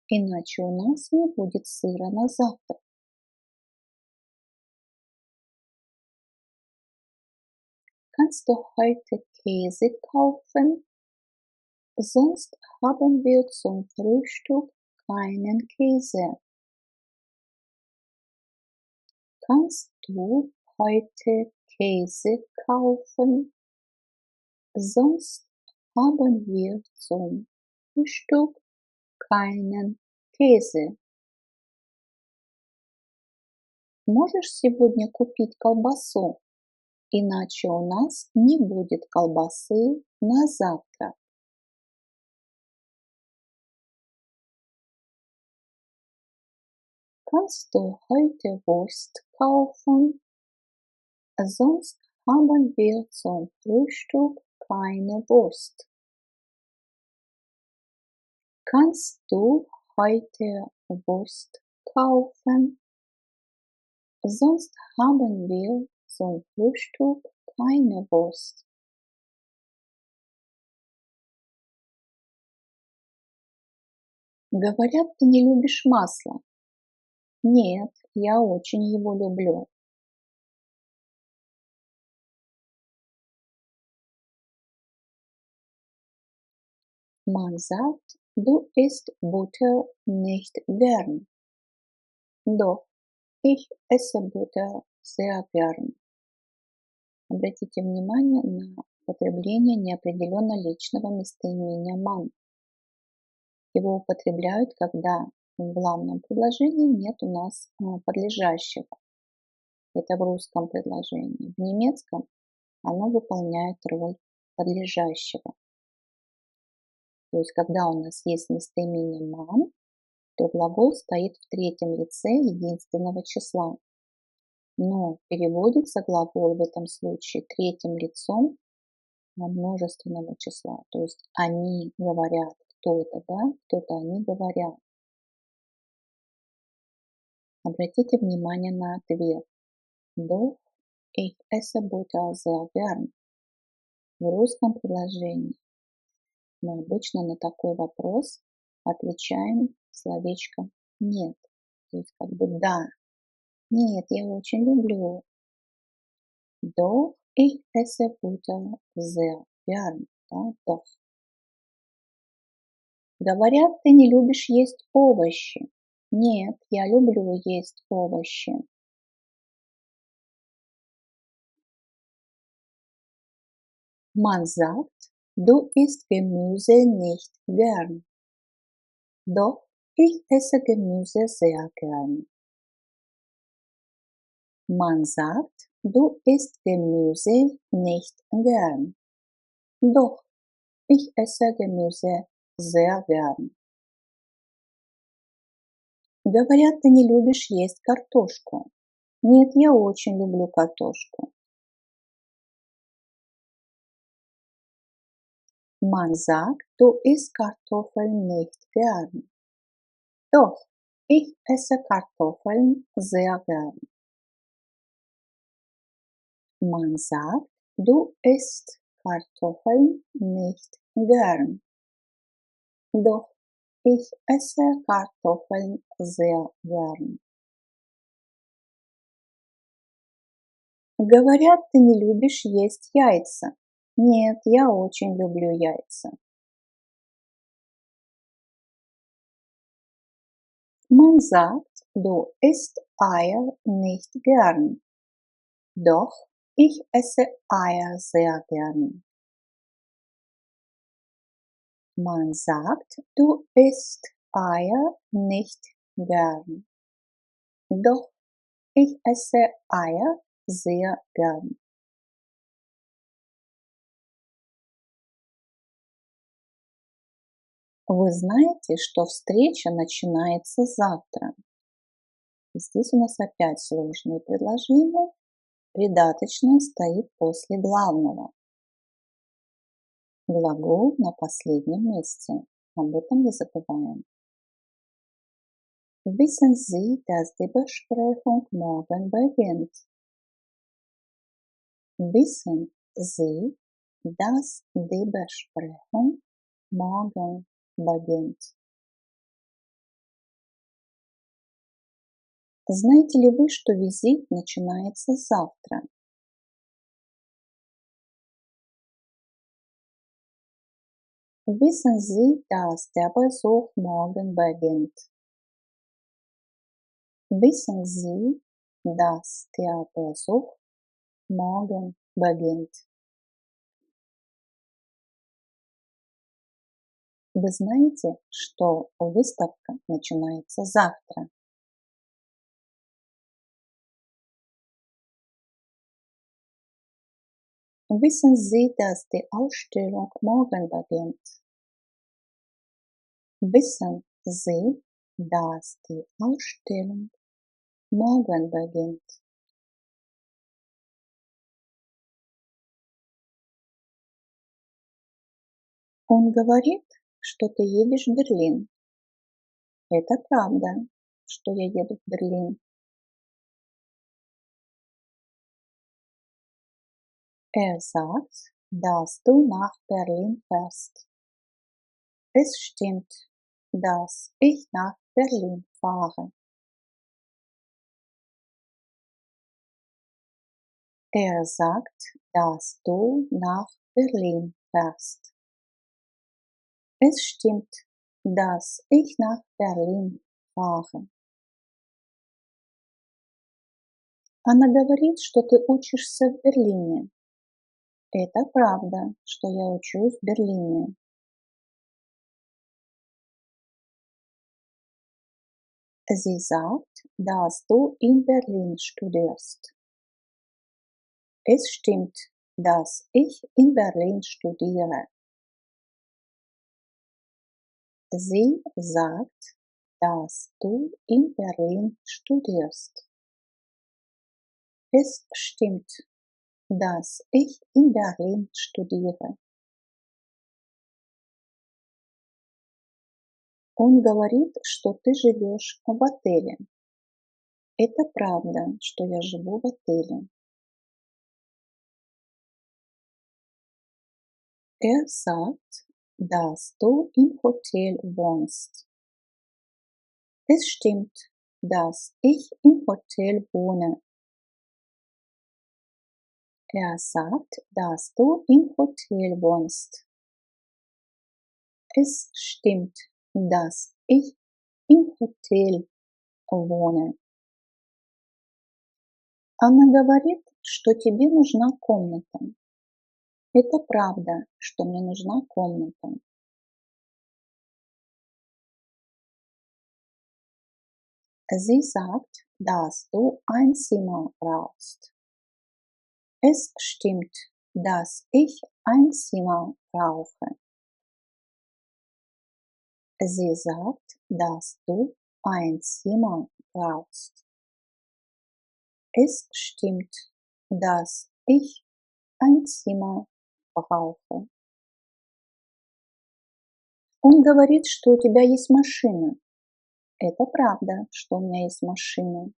иначе у нас не будет сыра на завтрак. Kannst du heute Käse kaufen? Sonst haben wir zum Frühstück keinen Käse. Kannst du heute Käse kaufen? Sonst haben wir zum Frühstück keinen Käse. Можешь сегодня купить колбасу, иначе у нас не будет колбасы на завтрак. Kannst du heute Wurst kaufen? Sonst haben wir zum Frühstück keine Wurst. Kannst du heute Wurst kaufen? Sonst haben wir zum Frühstück keine Wurst. Говорят, ты не любишь масло. Нет, я очень его люблю. Man sagt, du isst Butter nicht gern. Doch, ich esse Butter sehr gern. Обратите внимание на употребление неопределенно личного местоимения man. Его употребляют, когда в главном предложении нет у нас подлежащего. Это в русском предложении. В немецком оно выполняет роль подлежащего. То есть, когда у нас есть местоимение man, то глагол стоит в третьем лице единственного числа. Но переводится глагол в этом случае третьим лицом множественного числа. То есть они говорят кто-то, да, кто-то они говорят. Обратите внимание на ответ. Doch, ich esse Butter sehr gern. В русском предложении мы обычно на такой вопрос отвечаем словечком нет. То есть как бы да. Нет, я очень люблю. Doch, ich esse Butter sehr gern. Да, doch. Говорят, ты не любишь есть овощи. Нет, я люблю есть овощи. Man sagt, du isst Gemüse nicht gern. Doch, ich esse Gemüse sehr gern. Man sagt, du isst Gemüse nicht gern. Doch, ich esse Gemüse sehr gern. Говорят, ты не любишь есть картошку. Нет, я очень люблю картошку. Man sagt, du isst Kartoffeln nicht gern. Doch, ich esse Kartoffeln sehr gern. Man sagt, du isst Kartoffeln nicht gern. Doch, ich esse Kartoffeln sehr gern. Говорят, ты не любишь есть яйца. Нет, я очень люблю яйца. Man sagt, du isst Eier nicht gern. Doch, ich esse Eier sehr gern. Man sagt, du isst Eier nicht gern. Doch, ich esse Eier sehr gern. Вы знаете, что встреча начинается завтра. Здесь у нас опять сложные предложения. Придаточное стоит после главного. Глагол на последнем месте. Об этом не забываем. Wissen Sie, dass die Besprechung morgen beginnt? Wissen Sie, dass die Besprechung morgen beginnt? Знаете ли вы, что визит начинается завтра? Wissen Sie, dass der Besuch morgen beginnt? Wissen Sie, dass der Besuch morgen beginnt? Вы знаете, что выставка начинается завтра? Wissen Sie, dass die Ausstellung morgen beginnt? Wissen Sie, dass die Ausstellung morgen beginnt? Он говорит, что ты едешь в Берлин. Это правда, что я еду в Берлин. Sagt, dass du nach Berlin fährst. Es stimmt, dass ich nach Berlin fahre. Sagt, dass du nach Berlin fährst. Es stimmt, dass ich nach Berlin fahre. Она говорит, что ты учишься в Берлине. Это правда, что я учусь в Берлине. Sie sagt, dass du in Berlin studierst. Es stimmt, dass ich in Berlin studiere. Sie sagt, dass du in Berlin studierst. Es stimmt, dass ich in Berlin studiere. Он говорит, что ты живешь в отеле. Это правда, что я живу в отеле. Sagt, dass du im Hotel wohnst. Es stimmt, dass ich im Hotel wohne. Sagt, dass du im Hotel wohnst. Es stimmt, dass ich im Hotel wohne. Она говорит, что тебе нужна комната. Это правда, что мне нужна комната. Sie sagt, dass du ein Zimmer brauchst. Es stimmt, dass ich ein Zimmer brauche. Sie sagt, dass du ein Zimmer brauchst. Es stimmt, dass ich ein Zimmer brauche. Он говорит, что у тебя есть машина. Это правда, что у меня есть машина.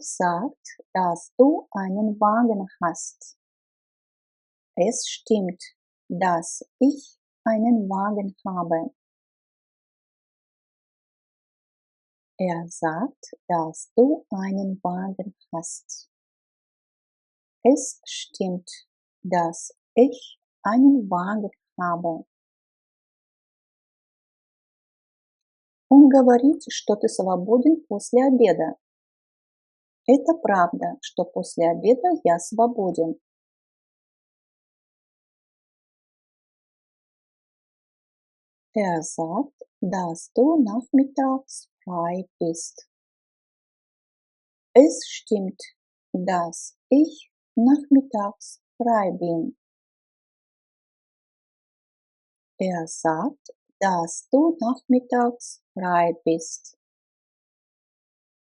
Sagt, dass du einen Wagen hast. Es stimmt, dass ich einen Wagen habe. Sagt, dass du einen Wagen hast. Es stimmt, dass ich einen Wagen habe. Он говорит, что ты свободен после обеда. Это правда, что после обеда я свободен. sagt, dass du nachmittags frei bist. Es stimmt, dass ich nachmittags frei bin. Sagt, dass du nachmittags frei bist.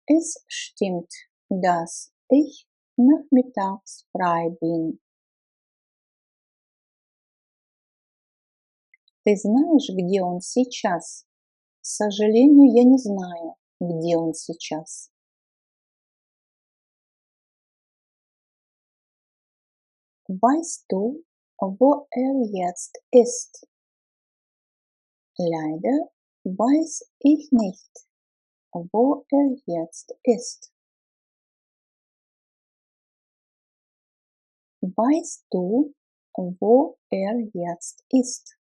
Es stimmt, dass ich nachmittags frei bin. Ты знаешь, где он сейчас? К сожалению, я не знаю, где он сейчас. Weißt du, wo jetzt ist? Leider weiß ich nicht, wo jetzt ist. Weißt du, wo jetzt ist?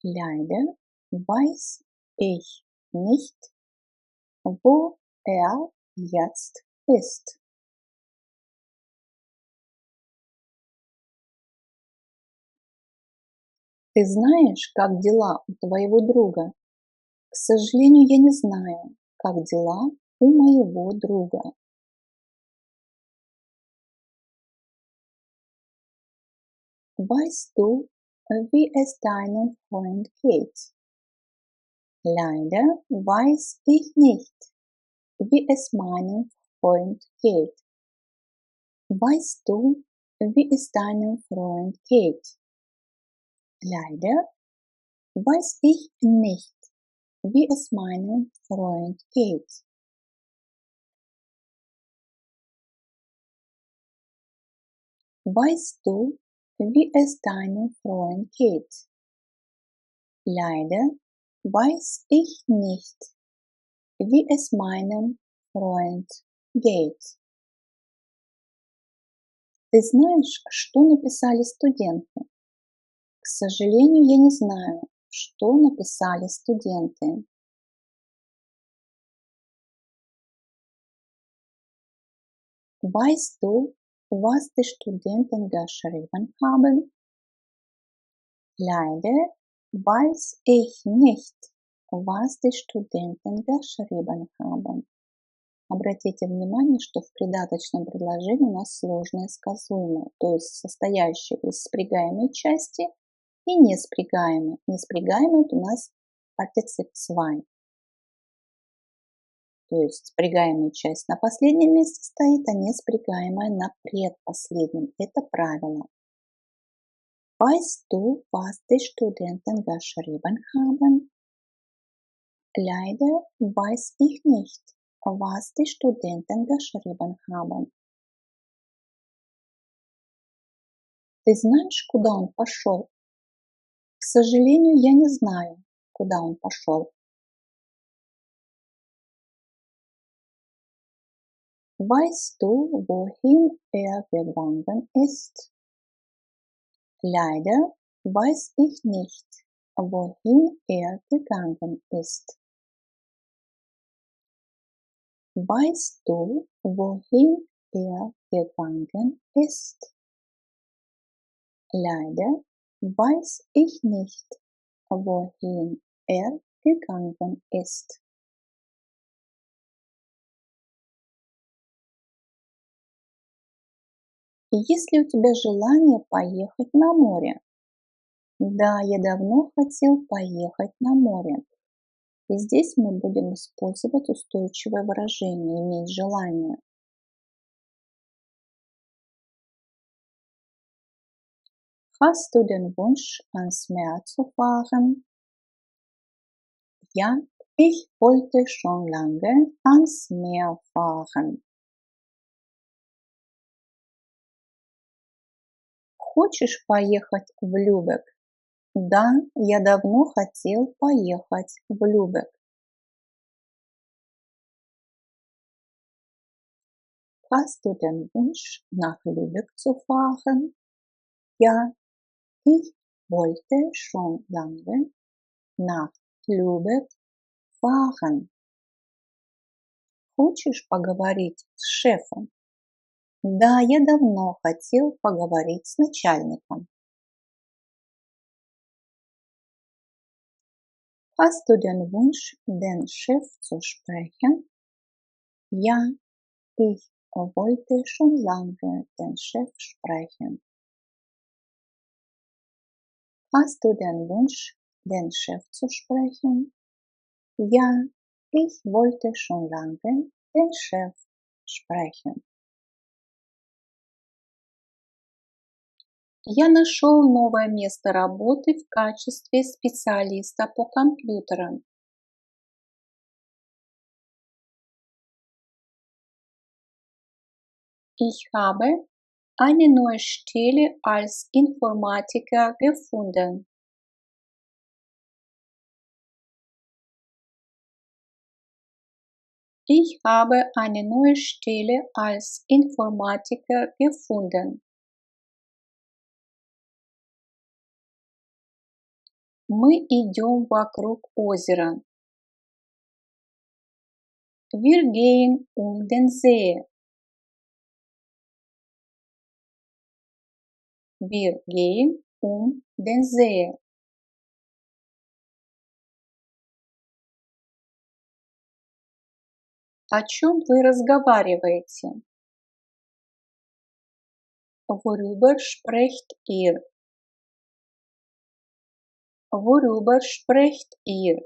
Leider weiß ich nicht, wo jetzt ist. Ты знаешь, как дела у твоего друга? К сожалению, я не знаю, как дела у моего друга. Weißt du, wie es deinem Freund geht? Leider weiß ich nicht, wie es meinem Freund geht. Weißt du, wie es deinem Freund geht? Leider weiß ich nicht, wie es meinem Freund geht. Weißt du, wie es deinem Freund geht? Leider weiß ich nicht, wie es meinem Freund geht. Ты знаешь, что написали студенты? К сожалению, я не знаю, что написали студенты. Weißt du, was die Studenten geschrieben haben? Leider weiß ich nicht, was die Studenten geschrieben haben. Обратите внимание, что в придаточном предложении у нас сложное сказуемое, то есть состоящее из спрягаемой части и неспрягаемой. Неспрягаемый у нас партицип zwei. То есть спрягаемая часть на последнем месте стоит, а неспрягаемая на предпоследнем. Это правило. Weißt du, was die Studenten geschrieben haben? Leider weiß ich nicht, was die Studenten geschrieben haben. Ты знаешь, куда он пошел? К сожалению, я не знаю, куда он пошел. Weißt du, wohin gegangen ist? Leider weiß ich nicht, wohin gegangen ist. Weißt du, wohin gegangen ist? Leider weiß ich nicht, wohin gegangen ist. Есть ли у тебя желание поехать на море? Да, я давно хотел поехать на море. И здесь мы будем использовать устойчивое выражение «иметь желание». Hast du den Wunsch, ans Meer zu fahren? Ja, ich wollte schon lange ans Meer fahren. Хочешь поехать в Любек? Да, я давно хотел поехать в Любек. Hast du den Wunsch, nach Lübeck zu fahren? Ja, ich wollte schon lange nach Lübeck fahren. Хочешь поговорить с шефом? Да, я давно хотел поговорить с начальником. Hast du den Wunsch, den Chef zu sprechen? Ja, ich wollte schon lange den Chef sprechen. Hast du den Wunsch, den Chef zu sprechen? Ja, ich wollte schon lange den Chef sprechen. Я нашел новое место работы в качестве специалиста по компьютерам. Ich habe eine neue Stelle als Informatiker gefunden. Ich habe eine neue Stelle als Informatiker gefunden. Мы идем вокруг озера. Wir gehen um den See. Wir gehen um den See. О чем вы разговариваете? Worüber sprecht ihr? Worüber sprecht ihr?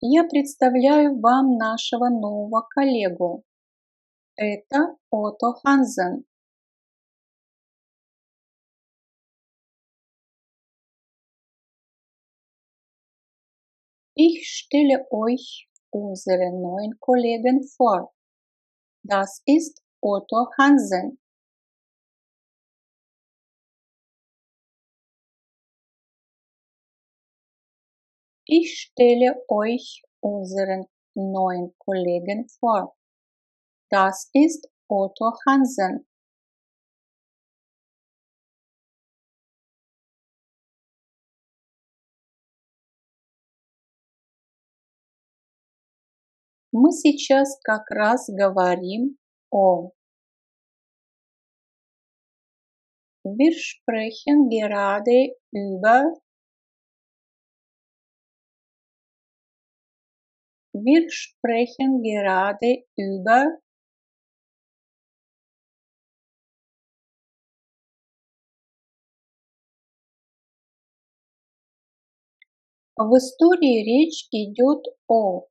Я представляю вам нашего нового коллегу. Это Отто Хансен. Ich stelle euch unseren neuen Kollegen vor. Das ist Otto Hansen. Ich stelle euch unseren neuen Kollegen vor. Das ist Otto Hansen. Мы сейчас как раз говорим о. Wir sprechen gerade über. Wir sprechen gerade über. В истории речь идет о.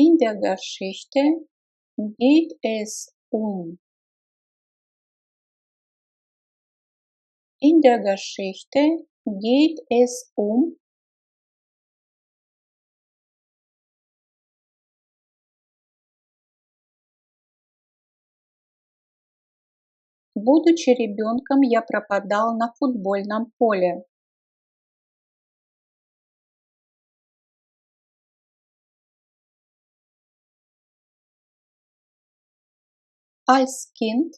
In der Geschichte geht es um. In der Geschichte geht es um. Будучи ребенком, я пропадал на футбольном поле. Als Kind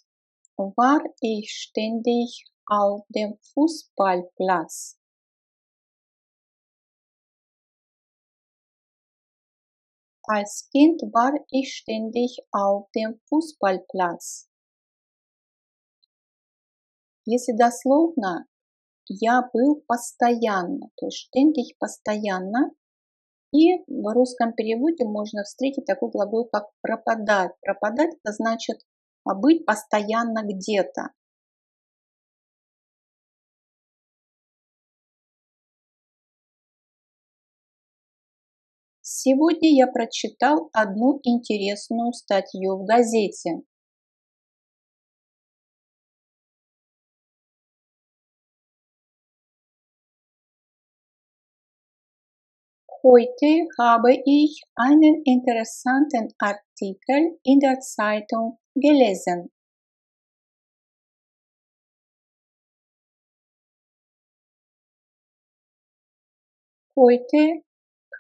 war ich ständig auf dem Fußballplatz. Als Kind war ich ständig auf dem Fußballplatz. Если дословно, я был постоянно, то есть ständig постоянно. И в русском переводе можно встретить такой глагол, как пропадать. Пропадать это значит быть постоянно где-то. Сегодня я прочитал одну интересную статью в газете. Heute habe ich einen interessanten Artikel in der Zeitung gelesen. Heute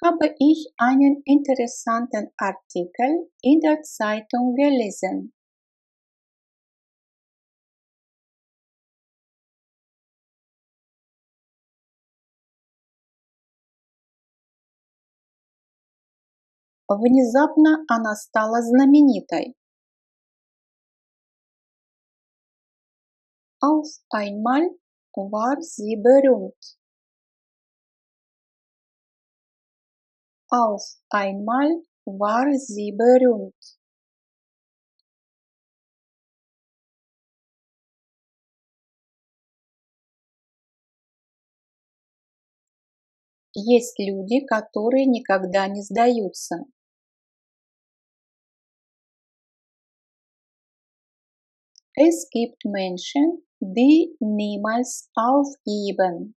habe ich einen interessanten Artikel in der Zeitung gelesen. Внезапно она стала знаменитой. Auf einmal war sie berühmt. Auf einmal war sie berühmt. Есть люди, которые никогда не сдаются. Es gibt Menschen, die niemals aufgeben.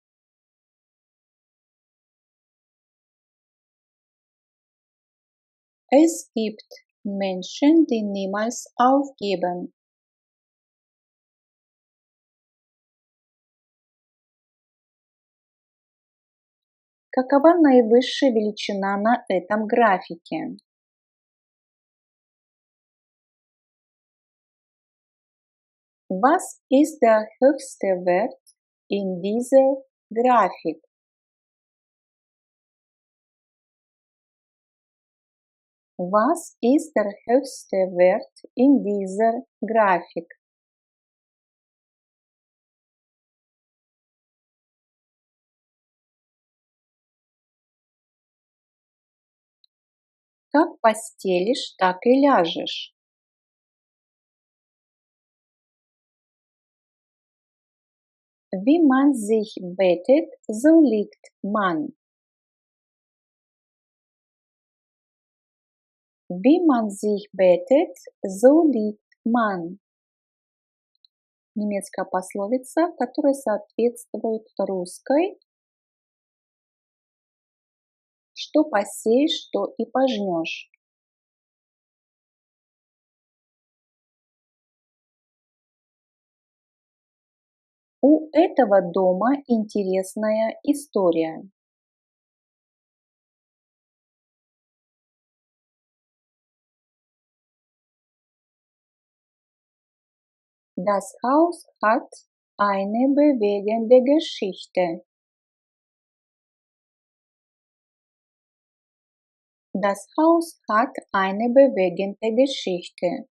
Es gibt Menschen, die niemals aufgeben. Какова наивысшая величина на этом графике? Was ist der höchste Wert in dieser Grafik? Was ist der höchste Wert in dieser Grafik? Как постелишь, так и ляжешь. Wie man sich bettet, so liegt man. Wie man sich bettet, so liegt man. Немецкая пословица, которая соответствует русской. Что посеешь, то и пожнешь. У этого дома интересная история. Das Haus hat eine bewegende Geschichte. Das Haus hat eine bewegende Geschichte.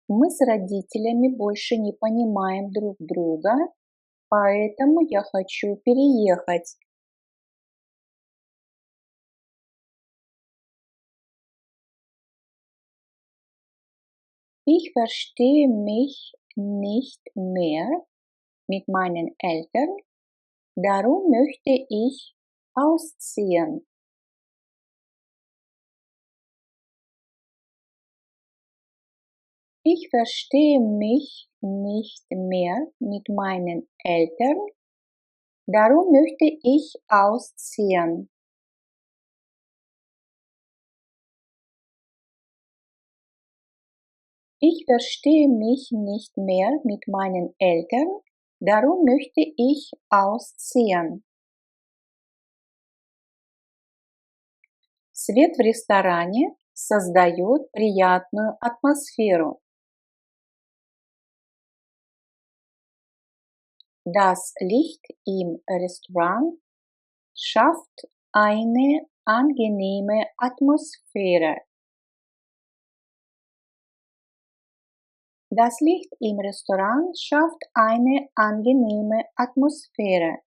Мы с родителями больше не понимаем друг друга, поэтому я хочу переехать. Ich verstehe mich nicht mehr mit meinen Eltern, darum möchte ich ausziehen. Ich verstehe mich nicht mehr mit meinen Eltern, darum möchte ich ausziehen. Ich verstehe mich nicht mehr mit meinen Eltern, darum möchte ich ausziehen. Свет в ресторане создает приятную атмосферу. Das Licht im Restaurant schafft eine angenehme Atmosphäre. Das Licht im Restaurant schafft eine angenehme Atmosphäre.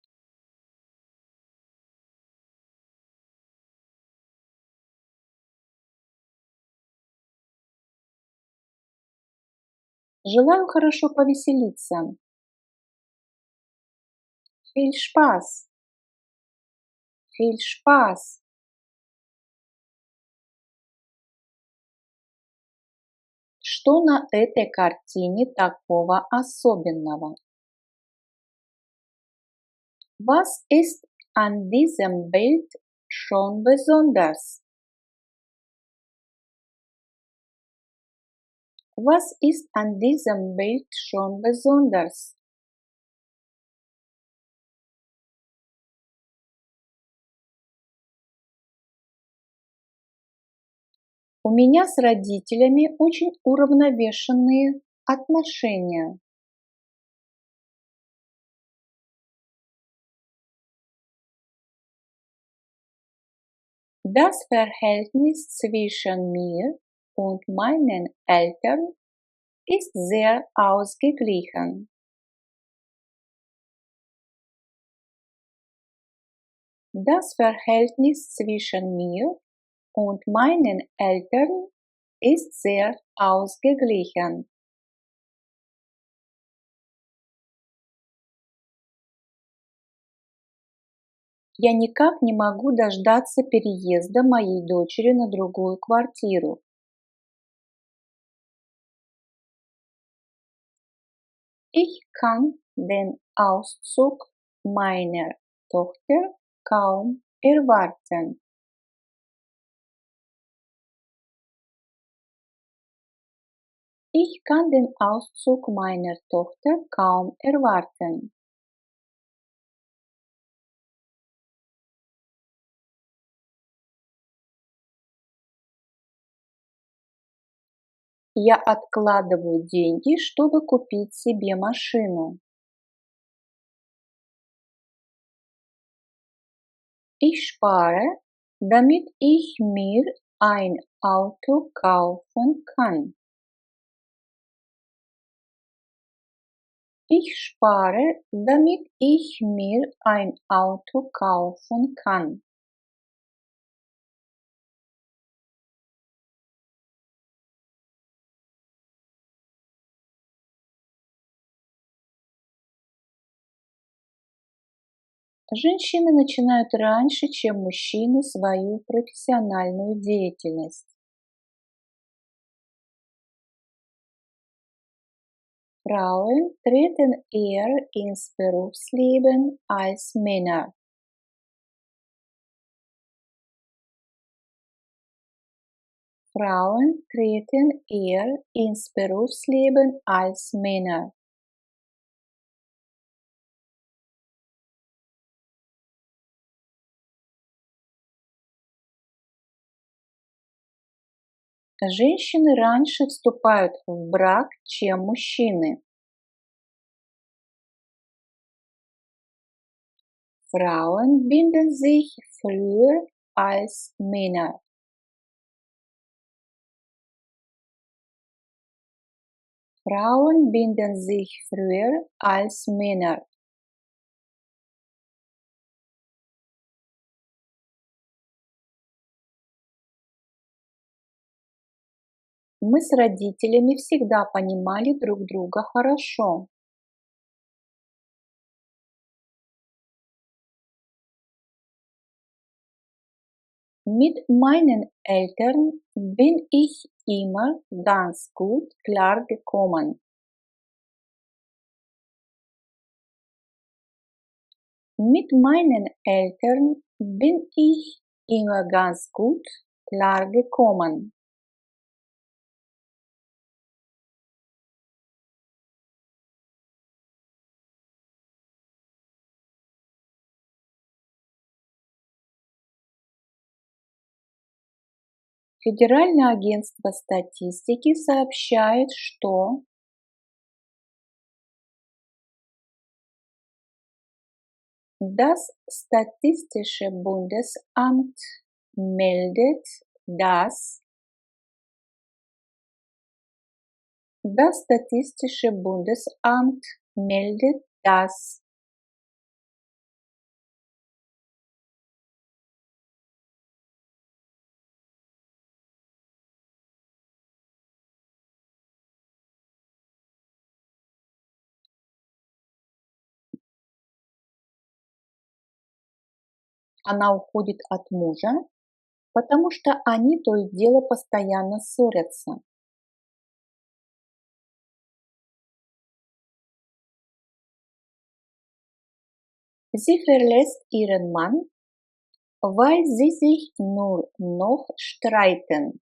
Желаю хорошо повеселиться. Viel Spaß. Viel Spaß. Что на этой картине такого особенного? Was ist an diesem Bild schon besonders? Was ist an diesem Bild schon besonders? У меня с родителями очень уравновешенные отношения. Das Verhältnis zwischen mir und meinen Eltern ist sehr ausgeglichen. Das Verhältnis zwischen mir und meinen Eltern ist sehr ausgeglichen. Я никак не могу дождаться переезда моей дочери на другую квартиру. Ich kann den Auszug meiner Tochter kaum erwarten. Ich kann den Auszug meiner Tochter kaum erwarten. Я откладываю деньги, чтобы купить себе машину. Ich spare, damit ich mir ein Auto kaufen kann. Ich spare, damit ich mir ein Auto kaufen kann. Женщины начинают раньше, чем мужчины, свою профессиональную деятельность. Frauen treten eher ins Berufsleben als Männer. Frauen treten eher ins Berufsleben als Männer. Женщины раньше вступают в брак, чем мужчины. Frauen binden sich früher als Männer. Frauen binden sich früher als Männer. Мы с родителями всегда понимали друг друга хорошо. Mit meinen Eltern bin ich immer ganz gut klargekommen. Mit meinen Eltern bin ich immer ganz gut klargekommen. Федеральное агентство статистики сообщает, что das Statistische Bundesamt meldet, dass das Statistische Bundesamt meldet, dass она уходит от мужа, потому что они то и дело постоянно ссорятся. Sie verlässt ihren Mann, weil sie sich nur noch streiten.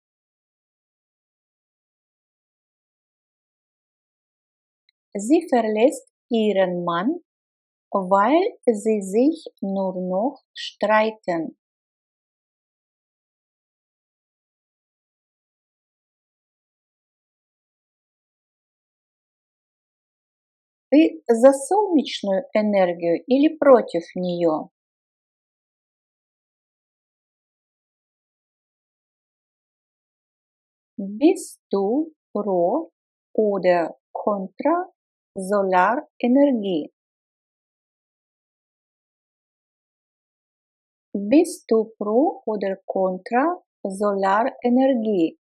Sie verlässt ihren Mann, weil sie sich nur noch streiten. Ты за солнечную энергию или против нее? Bist du pro oder contra Solarenergie? Bist du pro oder contra Solarenergie?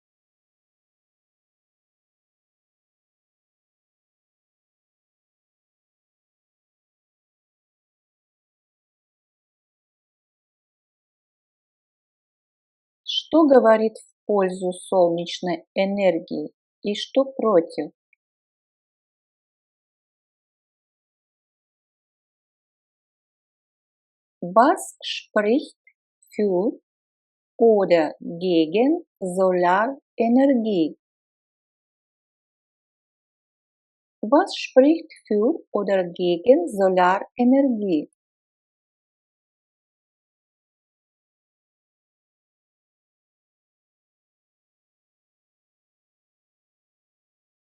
Что говорит в пользу солнечной энергии и что против? Was spricht für oder gegen Solarenergie? Was spricht für oder gegen Solarenergie?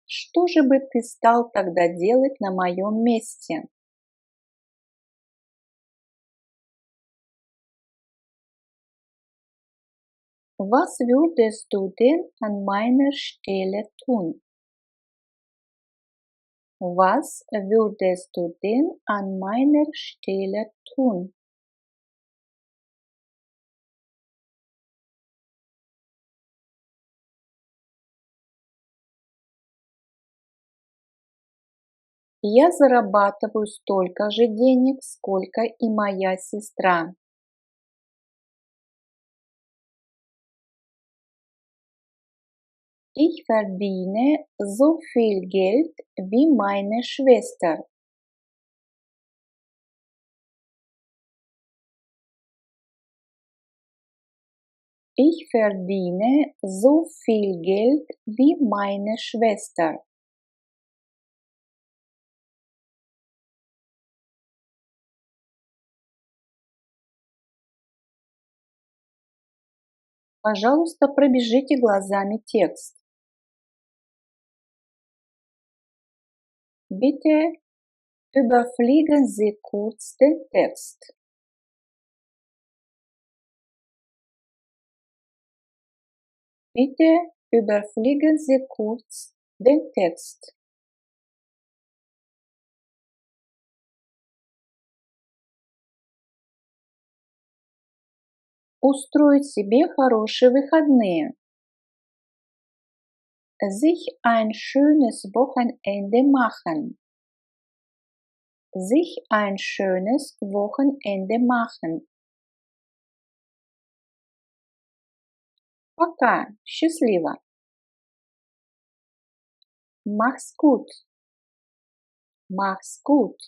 Что же бы ты стал тогда делать на моем месте? Was würdest du denn an meiner Stelle tun? Was würdest du denn an meiner Stelle tun? Я зарабатываю столько же денег, сколько и моя сестра. Ich verdiene so viel Geld wie meine Schwester. Ich verdiene so viel Geld wie meine Schwester. Пожалуйста, пробежите глазами текст. Bitte überfliegen Sie kurz den Text. Bitte überfliegen Sie kurz den Text. Устроить себе хорошие выходные. Sich ein schönes Wochenende machen. Sich ein schönes Wochenende machen. Пока. Счастливо. Mach's gut. Mach's gut.